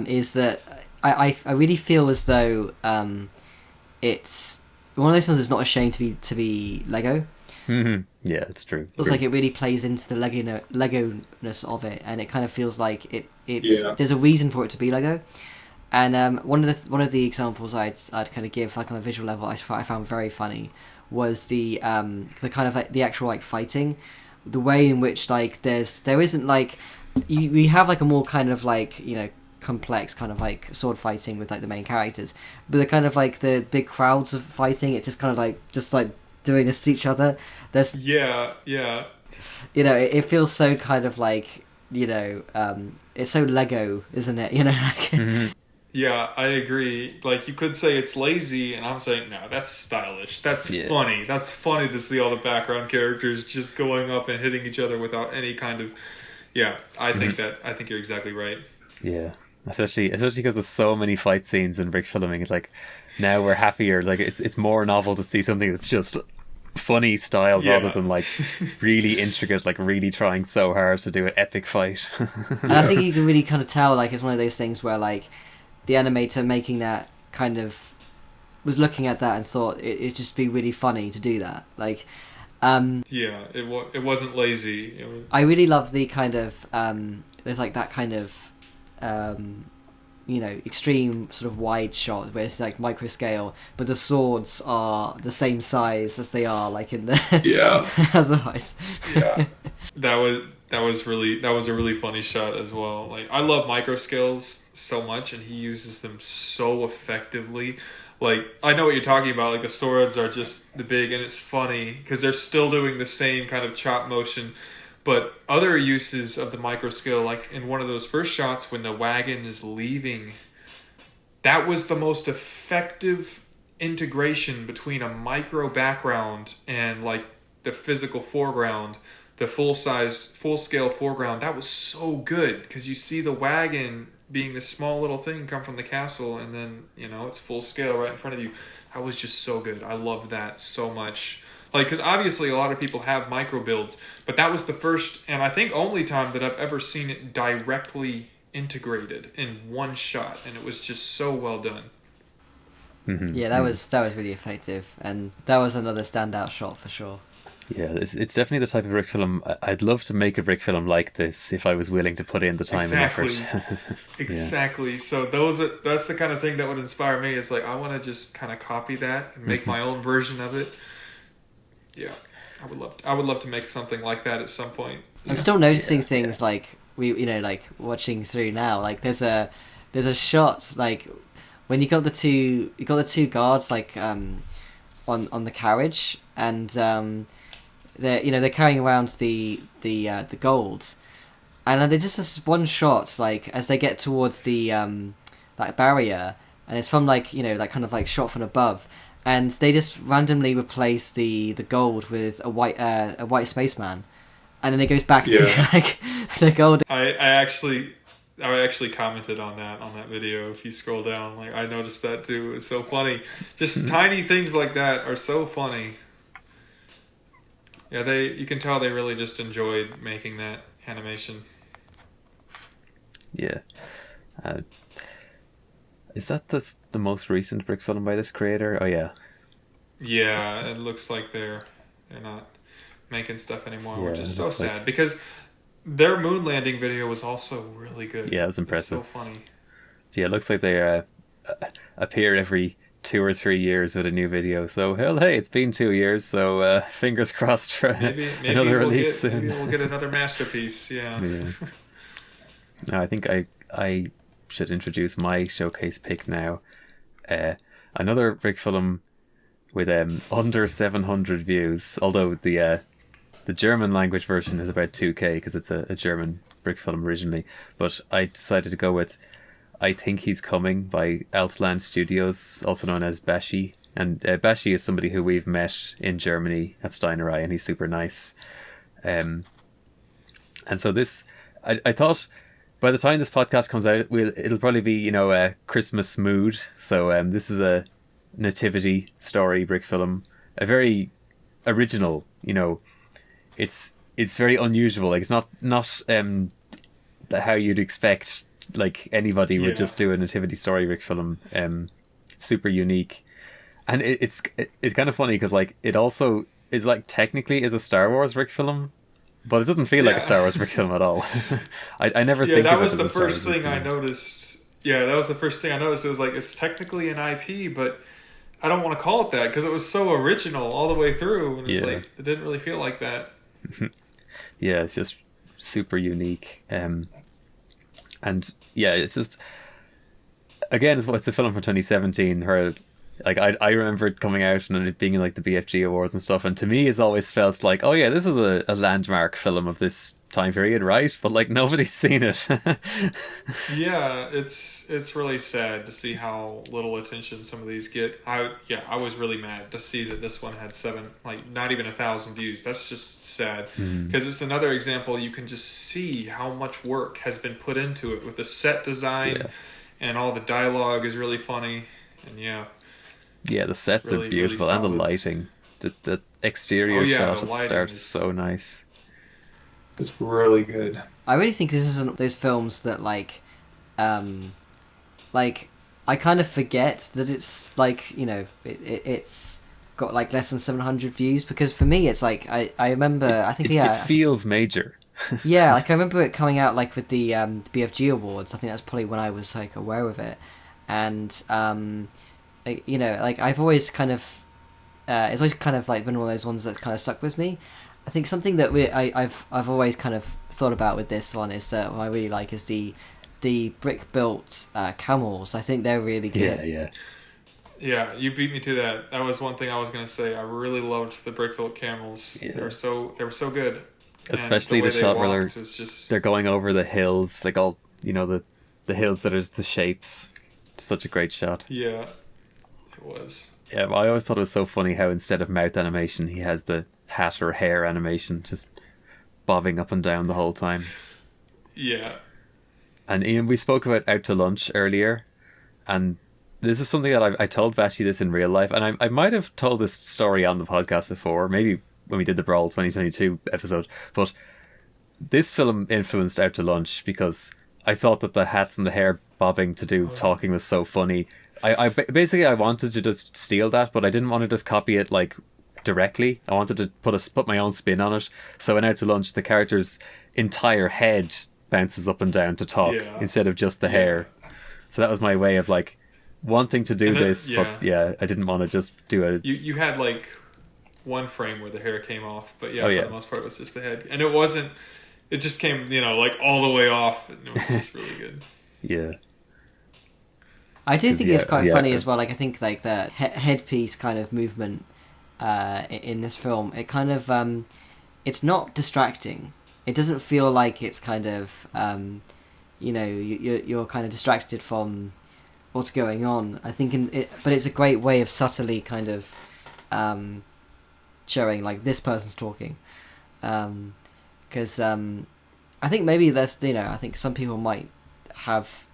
is that I really feel as though it's one of those films that's not ashamed to be Lego. Mm-hmm. Yeah, it's true. It's like it really plays into the Lego-ness of it, and it kind of feels like there's a reason for it to be Lego. And one of the examples I'd kind of give like on a visual level I found very funny was the kind of like the actual like fighting, the way in which like there isn't like we have like a more kind of like complex kind of like sword fighting with like the main characters, but the kind of like the big crowds of fighting, it's just kind of like doing this to each other. There's it feels so kind of like it's so Lego, isn't it? Mm-hmm. Yeah, I agree. Like, you could say it's lazy, and I'm saying, no, that's stylish. That's funny. That's funny to see all the background characters just going up and hitting each other without any kind of... Yeah, I think you're exactly right. Yeah, especially because there's so many fight scenes in brick filming. It's like, now we're happier. Like, it's more novel to see something that's just funny style rather than like really intricate, like really trying so hard to do an epic fight. And I think you can really kind of tell, like, it's one of those things where like the animator making that kind of was looking at that and thought it'd just be really funny to do that. Like, it wasn't lazy. I really love the kind of there's like that kind of extreme sort of wide shot where it's like micro scale, but the swords are the same size as they are like in the otherwise. Yeah, that was a really funny shot as well. Like, I love micro scales so much, and he uses them so effectively. Like, I know what you're talking about. Like, the swords are just the big, and it's funny because they're still doing the same kind of chop motion, But other uses of the micro scale, like in one of those first shots when the wagon is leaving, that was the most effective integration between a micro background and like the physical foreground, the full scale foreground. That was so good because you see the wagon being this small little thing come from the castle, and then it's full scale right in front of you. That was just so good. I loved that so much. Like, because obviously a lot of people have micro builds, but that was the first and I think only time that I've ever seen it directly integrated in one shot, and it was just so well done. Yeah, that was really effective, and that was another standout shot for sure. Yeah, it's definitely the type of brick film. I'd love to make a brick film like this if I was willing to put in the time and effort. Exactly. So that's the kind of thing that would inspire me. Is like I want to just kind of copy that and make my own version of it. Yeah, I would love to make something like that at some point. I'm still noticing things like like watching through now. Like there's a shot like when you got the two guards like on the carriage, and they're carrying around the gold, and then there's just this one shot like as they get towards the that barrier, and it's from like like kind of like shot from above, and they just randomly replace the gold with a white spaceman, and then it goes back to like the gold. I actually commented on that video. If you scroll down, like I noticed that too. It's so funny. Just tiny things like that are so funny. Yeah, you can tell they really just enjoyed making that animation. Yeah. Is that the most recent brick film by this creator? Oh yeah. Yeah, it looks like they're not making stuff anymore, which is so sad because their moon landing video was also really good. Yeah, it was impressive. It's so funny. Yeah, it looks like they appear every 2 or 3 years with a new video. So, hell, hey, it's been 2 years, so fingers crossed for another release soon. Maybe we'll get another masterpiece, yeah. No, I think I should introduce my showcase pick now. Another brick film with under 700 views, although the German language version is about 2K because it's a German brick film originally. But I decided to go with I Think He's Coming by Loft Studios, also known as Bashi. And Bashi is somebody who we've met in Germany at Steinerei, and he's super nice. And so this, I thought by the time this podcast comes out, it'll probably be, a Christmas mood. So this is a nativity story brick film, a very original, it's very unusual. Like, it's not how you'd expect like anybody would just do a nativity story brick film. Super unique, and it's kind of funny because like it also is like technically is a Star Wars brick film, but it doesn't feel like a Star Wars brick film at all. I never think that of it was as the a Star first Wars thing film. I noticed. Yeah, that was the first thing I noticed. It was like it's technically an IP, but I don't want to call it that because it was so original all the way through, and it's like it didn't really feel like that. Yeah, it's just super unique. And yeah, it's just again, it's a film from 2017 where like I remember it coming out and it being in like the BFG Awards and stuff, and to me it's always felt like, oh yeah, this is a landmark film of this time period, right? But like nobody's seen it. Yeah, it's really sad to see how little attention some of these get. I was really mad to see that this one had not even 1,000 views. That's just sad because it's another example. You can just see how much work has been put into it with the set design and all the dialogue is really funny, and yeah, the sets really, are beautiful, really and the lighting, the exterior shot at the start is so nice. It's really good. I really think this is one of those films that like I kind of forget that it's like it's got like less than 700 views, because for me it's like I remember it feels major. Yeah, like I remember it coming out like with the BFG Awards. I think that's probably when I was like aware of it, and like I've always kind of it's always kind of like been one of those ones that's kind of stuck with me. I think something that I've always kind of thought about with this one is that what I really like is the brick built camels. I think they're really good. Yeah, you beat me to that. That was one thing I was gonna say. I really loved the brick built camels. Yeah. They were so good. Especially the way the they shot where walked was just they're going over the hills, like all, the hills that is the shapes. Such a great shot. yeah, it was. Yeah, I always thought it was so funny how instead of mouth animation, he has the hat or hair animation just bobbing up and down the whole time. Yeah. And Ian, we spoke about Out to Lunch earlier, and this is something that I told Vashi this in real life, and I might have told this story on the podcast before, maybe when we did the Brawl 2022 episode, but this film influenced Out to Lunch because I thought that the hats and the hair bobbing to do talking was so funny. Basically I wanted to just steal that, but I didn't want to just copy it like directly. I wanted to put my own spin on it. So in Out to Lunch, the character's entire head bounces up and down to talk instead of just the hair. So that was my way of like wanting to do this, but I didn't want to just do it. You had like one frame where the hair came off, but for the most part it was just the head, and it just came like all the way off, and it was just really good. Yeah. I do think it's quite funny as well. Like I think like the headpiece kind of movement in this film, it kind of it's not distracting. It doesn't feel like it's kind of you're kind of distracted from what's going on. I think but it's a great way of subtly kind of showing like this person's talking, because I think maybe there's I think some people might have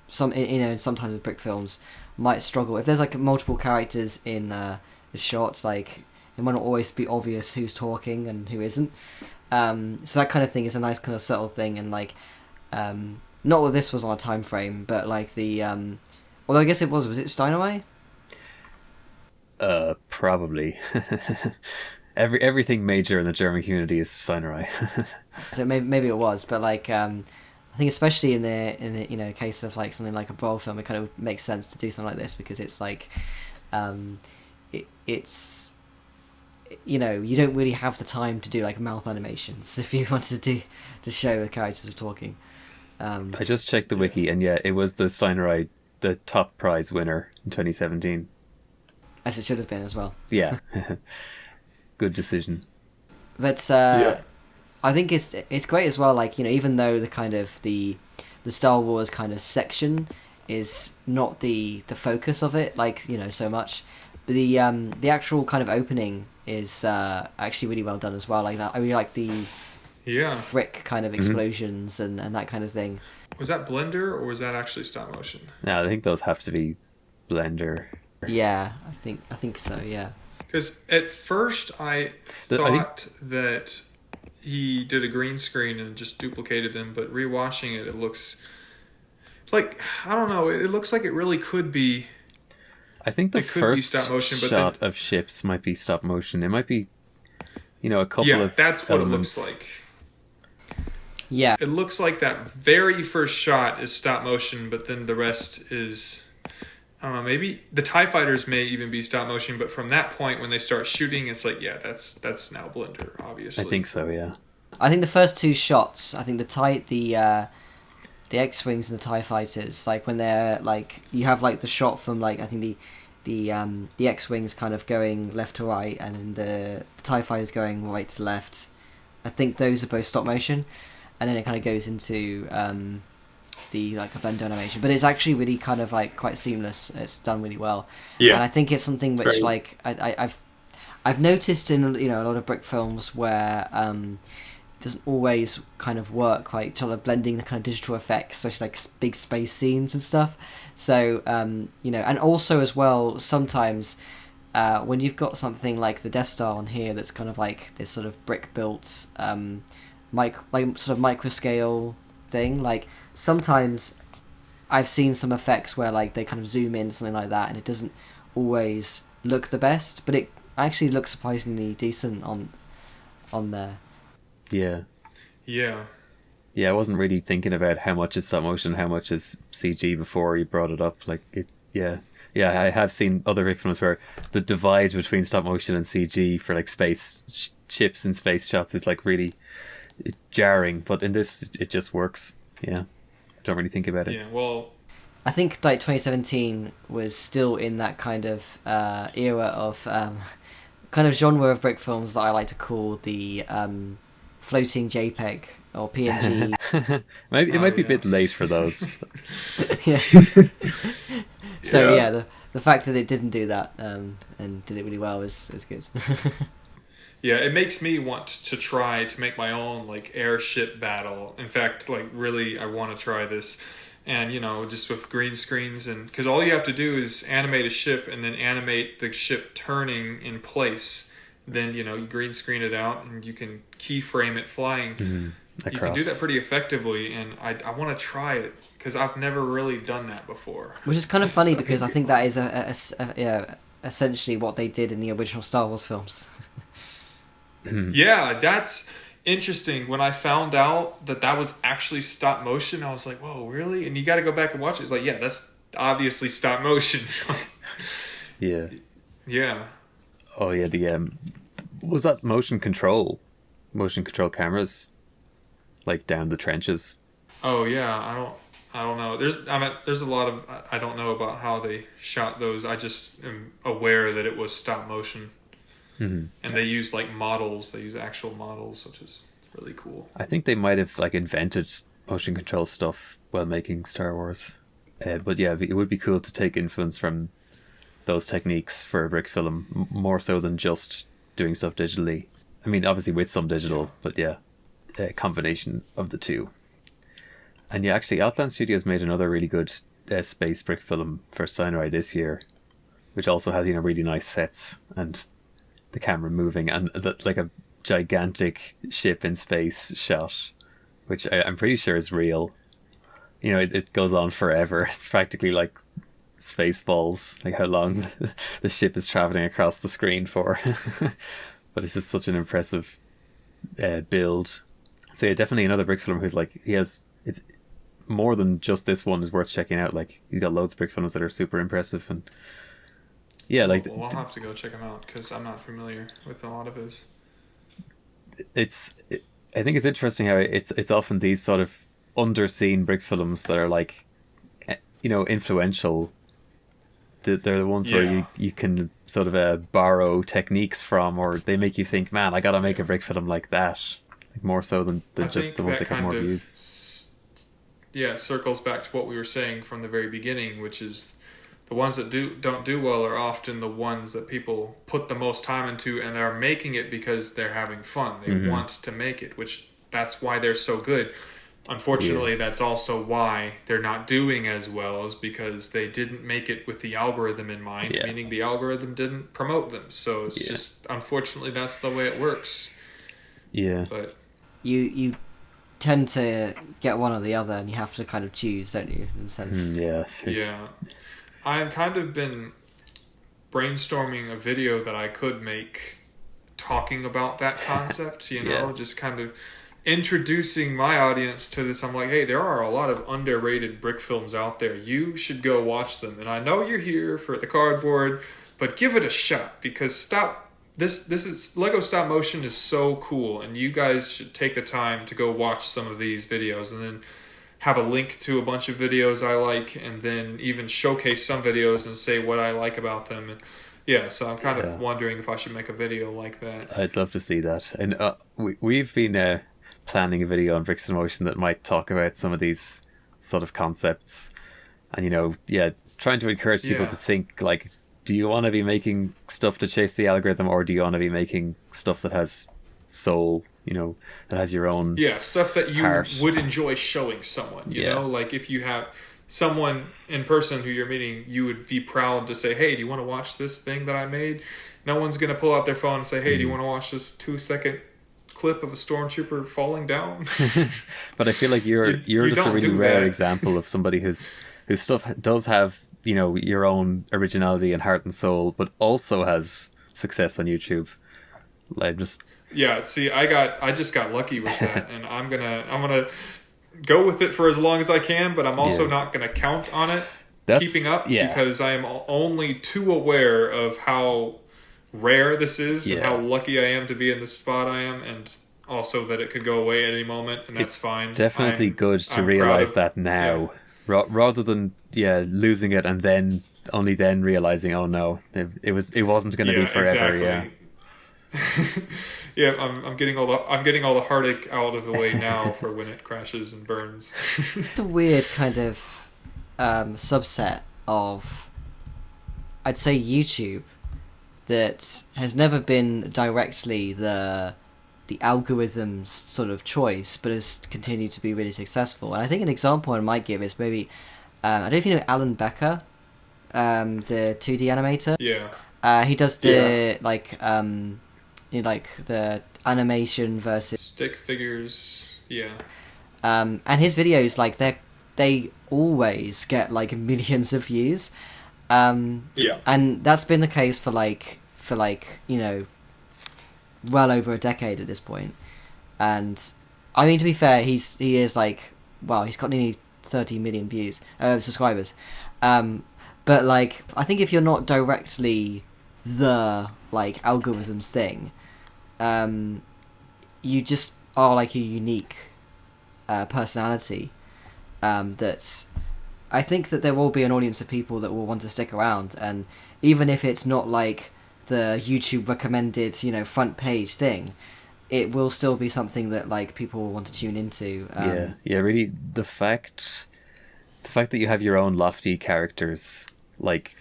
sometimes with brick films might struggle if there's like multiple characters in the shots, like it might not always be obvious who's talking and who isn't, so that kind of thing is a nice kind of subtle thing, and like not that this was on a time frame, but like the although I guess was it Steinway? Probably. Everything major in the German community is Steinway. So maybe it was, but like I think especially in the case of like something like a Brawl film, it kind of makes sense to do something like this because it's like it's you don't really have the time to do like mouth animations if you wanted to show the characters are talking. I just checked the wiki, and it was the Steinway, the top prize winner in 2017. As it should have been as well. Yeah. Good decision. But I think it's great as well, like even though the kind of the Star Wars kind of section is not the focus of it, like so much, but the actual kind of opening is actually really well done as well. Like that, I really like the brick kind of explosions and that kind of thing. Was that Blender or was that actually stop motion? No, I think those have to be Blender. Yeah, I think so. Yeah. Because at first I thought that he did a green screen and just duplicated them, but rewatching it looks like, I don't know, it looks like it really could be. I think the first stop motion, shot of ships might be stop motion. It might be, a couple of that's what elements. It looks like. Yeah. It looks like that very first shot is stop motion, but then the rest is, I don't know, maybe the TIE fighters may even be stop motion, but from that point when they start shooting, it's like, that's now Blender, obviously. I think so, yeah. I think the first two shots, I think the X-Wings and the TIE fighters, like when they're like, you have like the shot from like, I think the X-Wings kind of going left to right, and then the TIE fighters going right to left. I think those are both stop motion, and then it kind of goes into the like a blend animation, but it's actually really kind of like quite seamless. It's done really well, and I think it's something which like I've noticed in a lot of brick films where it doesn't always kind of work, like sort of blending the kind of digital effects, especially like big space scenes and stuff. So and also as well sometimes when you've got something like the Death Star on here that's kind of like this sort of brick built sort of micro scale thing, like sometimes I've seen some effects where like they kind of zoom in something like that and it doesn't always look the best, but it actually looks surprisingly decent on there. Yeah, I wasn't really thinking about how much is stop motion, how much is CG before you brought it up. Like it, I have seen other Rick films where the divide between stop motion and CG for like space ships and space shots is like really jarring, but in this it just works. Don't really think about it. I think like 2017 was still in that kind of era of kind of genre of brick films that I like to call the floating JPEG or PNG. It might be a bit late for those. Yeah. So the fact that it didn't do that and did it really well is good. Yeah, it makes me want to try to make my own like airship battle. In fact, like really, I want to try this, and just with green screens, and because all you have to do is animate a ship and then animate the ship turning in place. Then you green screen it out and you can keyframe it flying. You can do that pretty effectively, and I want to try it because I've never really done that before. Which is kind of funny because I think that is essentially what they did in the original Star Wars films. Yeah, that's interesting. When I found out that was actually stop motion, I was like, whoa, really? And you got to go back and watch it. It's like, yeah, that's obviously stop motion. Yeah. Yeah. Oh yeah, was that motion control cameras, like down the trenches? Oh yeah, I don't know. There's a lot of I don't know about how they shot those. I just am aware that it was stop motion. And they use like models. They use actual models, which is really cool. I think they might have like invented motion control stuff while making Star Wars. But yeah, it would be cool to take influence from those techniques for a brick film, more so than just doing stuff digitally. I mean, obviously with some digital, but yeah, a combination of the two. And yeah, actually, Outland Studios made another really good space brick film for Sinrai this year, which also has really nice sets and the camera moving and like a gigantic ship in space shot, which I'm pretty sure is real. It goes on forever. It's practically like Spaceballs, like how long the ship is traveling across the screen for. But it's just such an impressive build. So yeah, definitely another brick film who's like, it's more than just this one is worth checking out. Like he's got loads of brick films that are super impressive, and yeah, like I'll have to go check him out because I'm not familiar with a lot of his. I think it's interesting how it's often these sort of underseen brick films that are like, influential. They're the ones where you can sort of borrow techniques from, or they make you think, man, I gotta make a brick film like that. Like more so than just the ones that get more views. Yeah, circles back to what we were saying from the very beginning, which is the ones that don't do well are often the ones that people put the most time into, and are making it because they're having fun. They want to make it, which that's why they're so good. Unfortunately, that's also why they're not doing as well, is because they didn't make it with the algorithm in mind, meaning the algorithm didn't promote them. So it's just, unfortunately, that's the way it works. Yeah. But you tend to get one or the other, and you have to kind of choose, don't you, in a sense? Yeah. I've kind of been brainstorming a video that I could make talking about that concept, just kind of introducing my audience to this. I'm like, hey, there are a lot of underrated brick films out there. You should go watch them. And I know you're here for the cardboard, but give it a shot, because this is Lego stop motion is so cool, and you guys should take the time to go watch some of these videos, and then have a link to a bunch of videos I like, and then even showcase some videos and say what I like about them. And so I'm kind of wondering if I should make a video like that. I'd love to see that. And we've been planning a video on Bricks in Motion that might talk about some of these sort of concepts, and trying to encourage people to think like, do you want to be making stuff to chase the algorithm, or do you want to be making stuff that has soul, that has your own stuff that you heart. Would enjoy showing someone, you know, like if you have someone in person who you're meeting, you would be proud to say, hey, do you want to watch this thing that I made? No one's going to pull out their phone and say, hey, do you want to watch this 2-second clip of a stormtrooper falling down? But I feel like you're just a really rare example of somebody whose stuff does have, your own originality and heart and soul, but also has success on YouTube. Like just see, I just got lucky with that, and I'm gonna go with it for as long as I can, but I'm also not gonna count on it keeping up, because I am only too aware of how rare this is and how lucky I am to be in the spot I am, and also that it could go away at any moment, and that's fine. Definitely good to realize that now, rather than losing it and then only then realizing, oh no, it wasn't going to be forever. Exactly. Yeah, I'm getting all the heartache out of the way now for when it crashes and burns. It's a weird kind of subset of, I'd say, YouTube that has never been directly the algorithm's sort of choice, but has continued to be really successful. And I think an example I might give is maybe I don't know if you know Alan Becker, the 2D animator. Yeah. He does the like the animation versus Stick figures. Yeah. and his videos like they always get like millions of views. Yeah. And that's been the case for you know, well over a decade at this point. And I mean, to be fair, he is like, well, he's got nearly 30 million views, subscribers. But like, I think if you're not directly the like algorithms thing, you just are like a unique personality. That's, I think that there will be an audience of people that will want to stick around, and even if it's not like the YouTube recommended, you know, front page thing, it will still be something that like people will want to tune into. Yeah. Really, the fact that you have your own lofty characters, like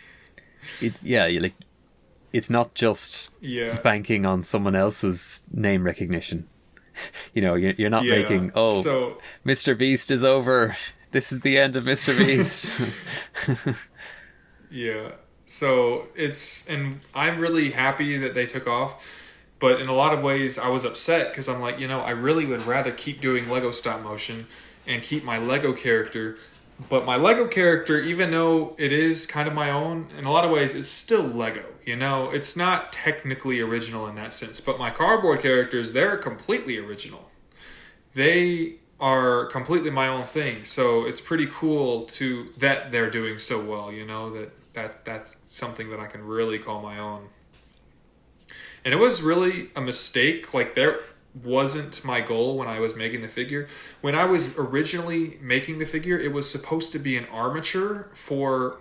like it's not just banking on someone else's name recognition. You know, you're not making so Mr. Beast is over. This is the end of Mr. Beast. Yeah. So and I'm really happy that they took off, but in a lot of ways I was upset because I'm like, I really would rather keep doing Lego stop motion and keep my Lego character. But my Lego character, even though it is kind of my own, in a lot of ways, it's still Lego. It's not technically original in that sense. But my cardboard characters, they're completely original. They are completely my own thing. So it's pretty cool that they're doing so well, that's something that I can really call my own. And it was really a mistake. Like, there wasn't my goal when I was making the figure. When I was originally making the figure, it was supposed to be an armature for,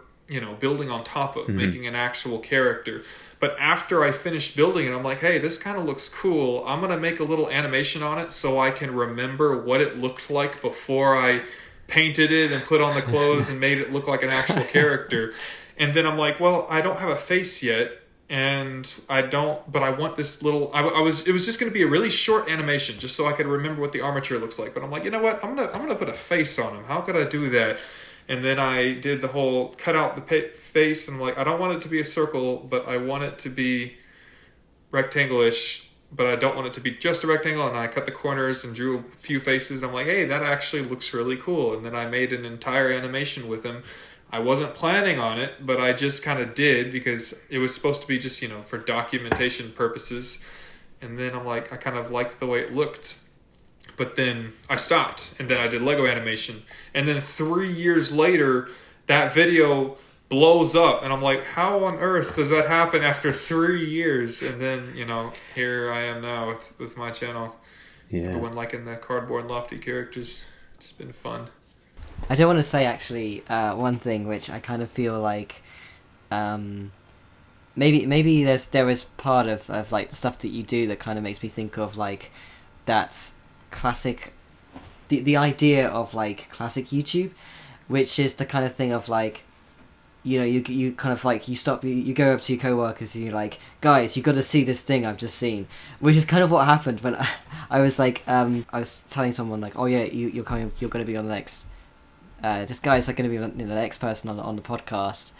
building on top of, making an actual character. But after I finished building it, I'm like, hey, this kind of looks cool. I'm going to make a little animation on it so I can remember what it looked like before I painted it and put on the clothes and made it look like an actual character. And then I'm like, well, I don't have a face yet. And but I want this little, it was just going to be a really short animation just so I could remember what the armature looks like. But I'm like, you know what? I'm going to put a face on him. How could I do that? And then I did the whole cut out the face, and I'm like, I don't want it to be a circle, but I want it to be rectangle-ish, but I don't want it to be just a rectangle. And I cut the corners and drew a few faces, and I'm like, hey, that actually looks really cool. And then I made an entire animation with him. I wasn't planning on it, but I just kind of did because it was supposed to be just, for documentation purposes. And then I'm like, I kind of liked the way it looked. But then I stopped, and then I did Lego animation. And then 3 years later, that video blows up. And I'm like, how on earth does that happen after 3 years? And then, here I am now with my channel. Yeah. Everyone liking the cardboard and lofty characters. It's been fun. I do want to say, actually, one thing which I kind of feel like maybe there is part of like the stuff that you do that kind of makes me think of like that classic, the idea of like classic YouTube, which is the kind of thing of like, you kind of like, you go up to your co-workers and you're like, guys, you got to see this thing I've just seen, which is kind of what happened when I was like, I was telling someone like, oh yeah, you're going to be on the next. This guy's like going to be the next person on the podcast,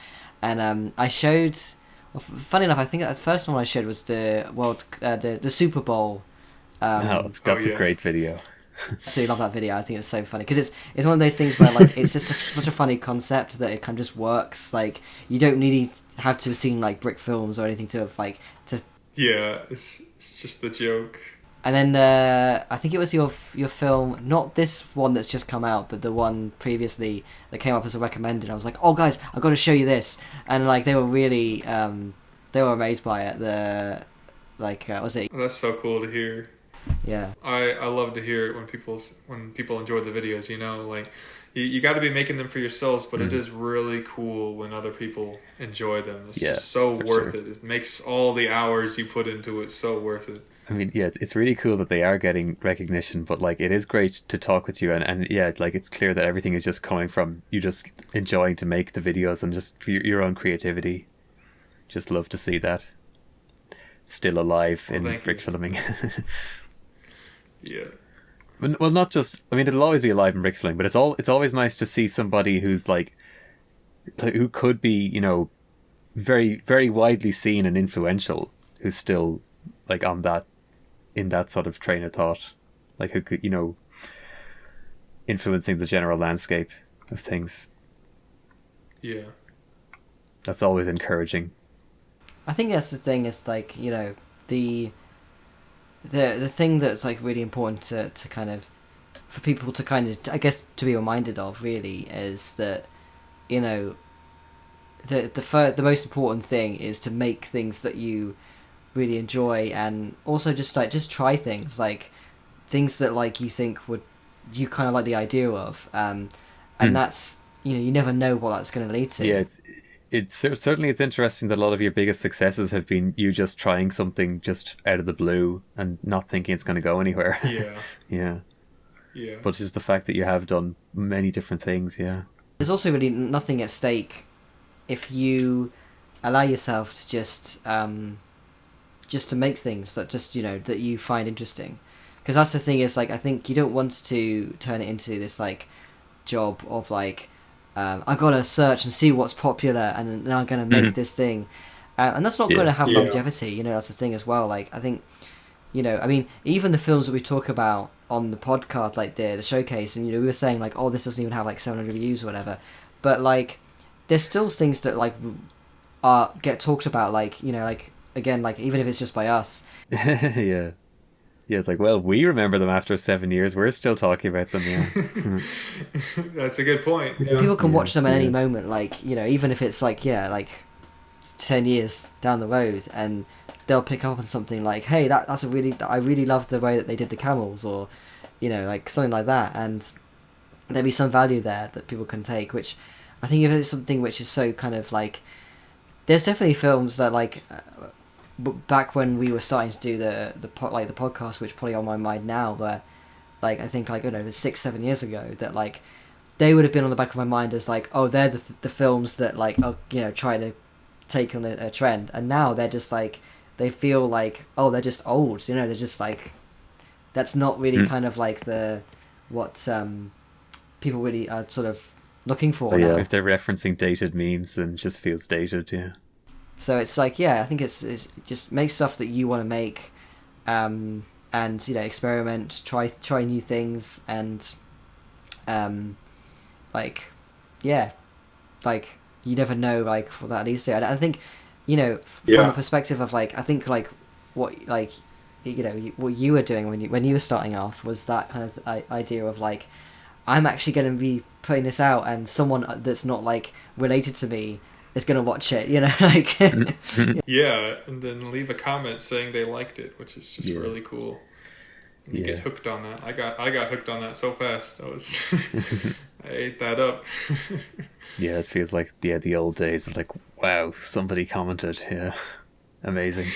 and I showed. Well, funny enough, I think the first one I showed was the Super Bowl. That's a great video. So you love that video. I think it's so funny because it's one of those things where like it's just such a funny concept that it kind of just works. Like you don't need to have to have seen like Brickfilms or anything to have like to. Yeah, it's just the joke. And then I think it was your film, not this one that's just come out, but the one previously that came up as a recommended. I was like, oh guys, I've got to show you this, and like they were really they were amazed by it. Was it? That's so cool to hear. Yeah, I love to hear it when people enjoy the videos. Like you got to be making them for yourselves, but it is really cool when other people enjoy them. It's just so worth it. It makes all the hours you put into it so worth it. I mean, yeah, it's really cool that they are getting recognition, but like it is great to talk with you, and yeah, like it's clear that everything is just coming from you just enjoying to make the videos and just your own creativity. Just love to see that still alive in brick filming. Yeah. Well, not just. I mean, it'll always be alive in brick filming, but it's always nice to see somebody who's like who could be, you know, very very widely seen and influential, who's still like on that in that sort of train of thought, like who could, you know, influencing the general landscape of things. Yeah. That's always encouraging. I think that's the thing. Is like, you know, the thing that's like really important to kind of for people to kind of, I guess, to be reminded of really is that, you know, the most important thing is to make things that you really enjoy, and also just try things things that like you think would you kind of like the idea of, and that's, you know, you never know what that's going to lead to. Yeah, it's certainly it's interesting that a lot of your biggest successes have been you just trying something just out of the blue and not thinking it's going to go anywhere. Yeah. Yeah. But just the fact that you have done many different things, yeah. There's also really nothing at stake if you allow yourself to just to make things that just, you know, that you find interesting. Because that's the thing, is like, I think you don't want to turn it into this like job of like, I gotta search and see what's popular and now I'm gonna make this thing, and that's not gonna have longevity. You know, that's the thing as well. Like, I think, you know, I mean, even the films that we talk about on the podcast, like the showcase, and, you know, we were saying like, oh, this doesn't even have like 700 views or whatever, but like there's still things that like get talked about, like, you know, like, again, like, even if it's just by us. Yeah, it's like, well, we remember them after 7 years. We're still talking about them. Yeah. That's a good point. Yeah. People can watch them at any moment, like, you know, even if it's like, yeah, like 10 years down the road, and they'll pick up on something like, hey, that's a really, I really love the way that they did the camels, or, you know, like something like that, and there'll be some value there that people can take, which I think if it's something which is so kind of like, there's definitely films that like back when we were starting to do the podcast, which probably on my mind now, where like I think like, I don't know, 6-7 years ago, that like they would have been on the back of my mind as like, oh, they're the films that like are, you know, trying to take on a trend, and now they're just like, they feel like, oh, they're just old, you know, they're just like, that's not really kind of like what people really are sort of looking for. Yeah, if they're referencing dated memes, then it just feels dated. Yeah. So it's like, yeah, I think it's just make stuff that you want to make, and, you know, experiment, try new things, and like, yeah, like, you never know like what that leads to. And I think, you know, from the perspective of like, I think like what, like, you know, what you were doing when you were starting off was that kind of idea of like, I'm actually going to be putting this out, and someone that's not like related to me is going to watch it, you know, like. Yeah, and then leave a comment saying they liked it, which is just really cool. And you get hooked on that. I got hooked on that so fast. I ate that up. Yeah, it feels like the old days of like, wow, somebody commented. Yeah, amazing.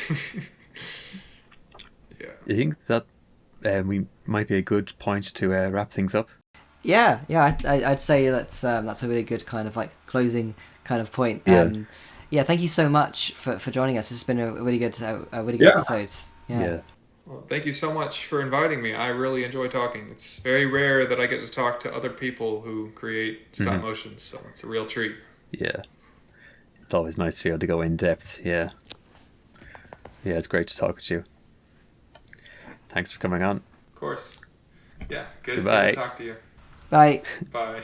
Yeah. You think that we might be a good point to wrap things up? Yeah, I'd say that's a really good kind of like closing kind of point. Yeah, thank you so much for joining us. It's been a really good episode. Yeah. Well, thank you so much for inviting me. I really enjoy talking. It's very rare that I get to talk to other people who create stop motions, so it's a real treat. Yeah. It's always nice to be able to go in depth. Yeah. Yeah, it's great to talk with you. Thanks for coming on. Of course. Yeah, good. Goodbye. Good to talk to you. Bye. Bye.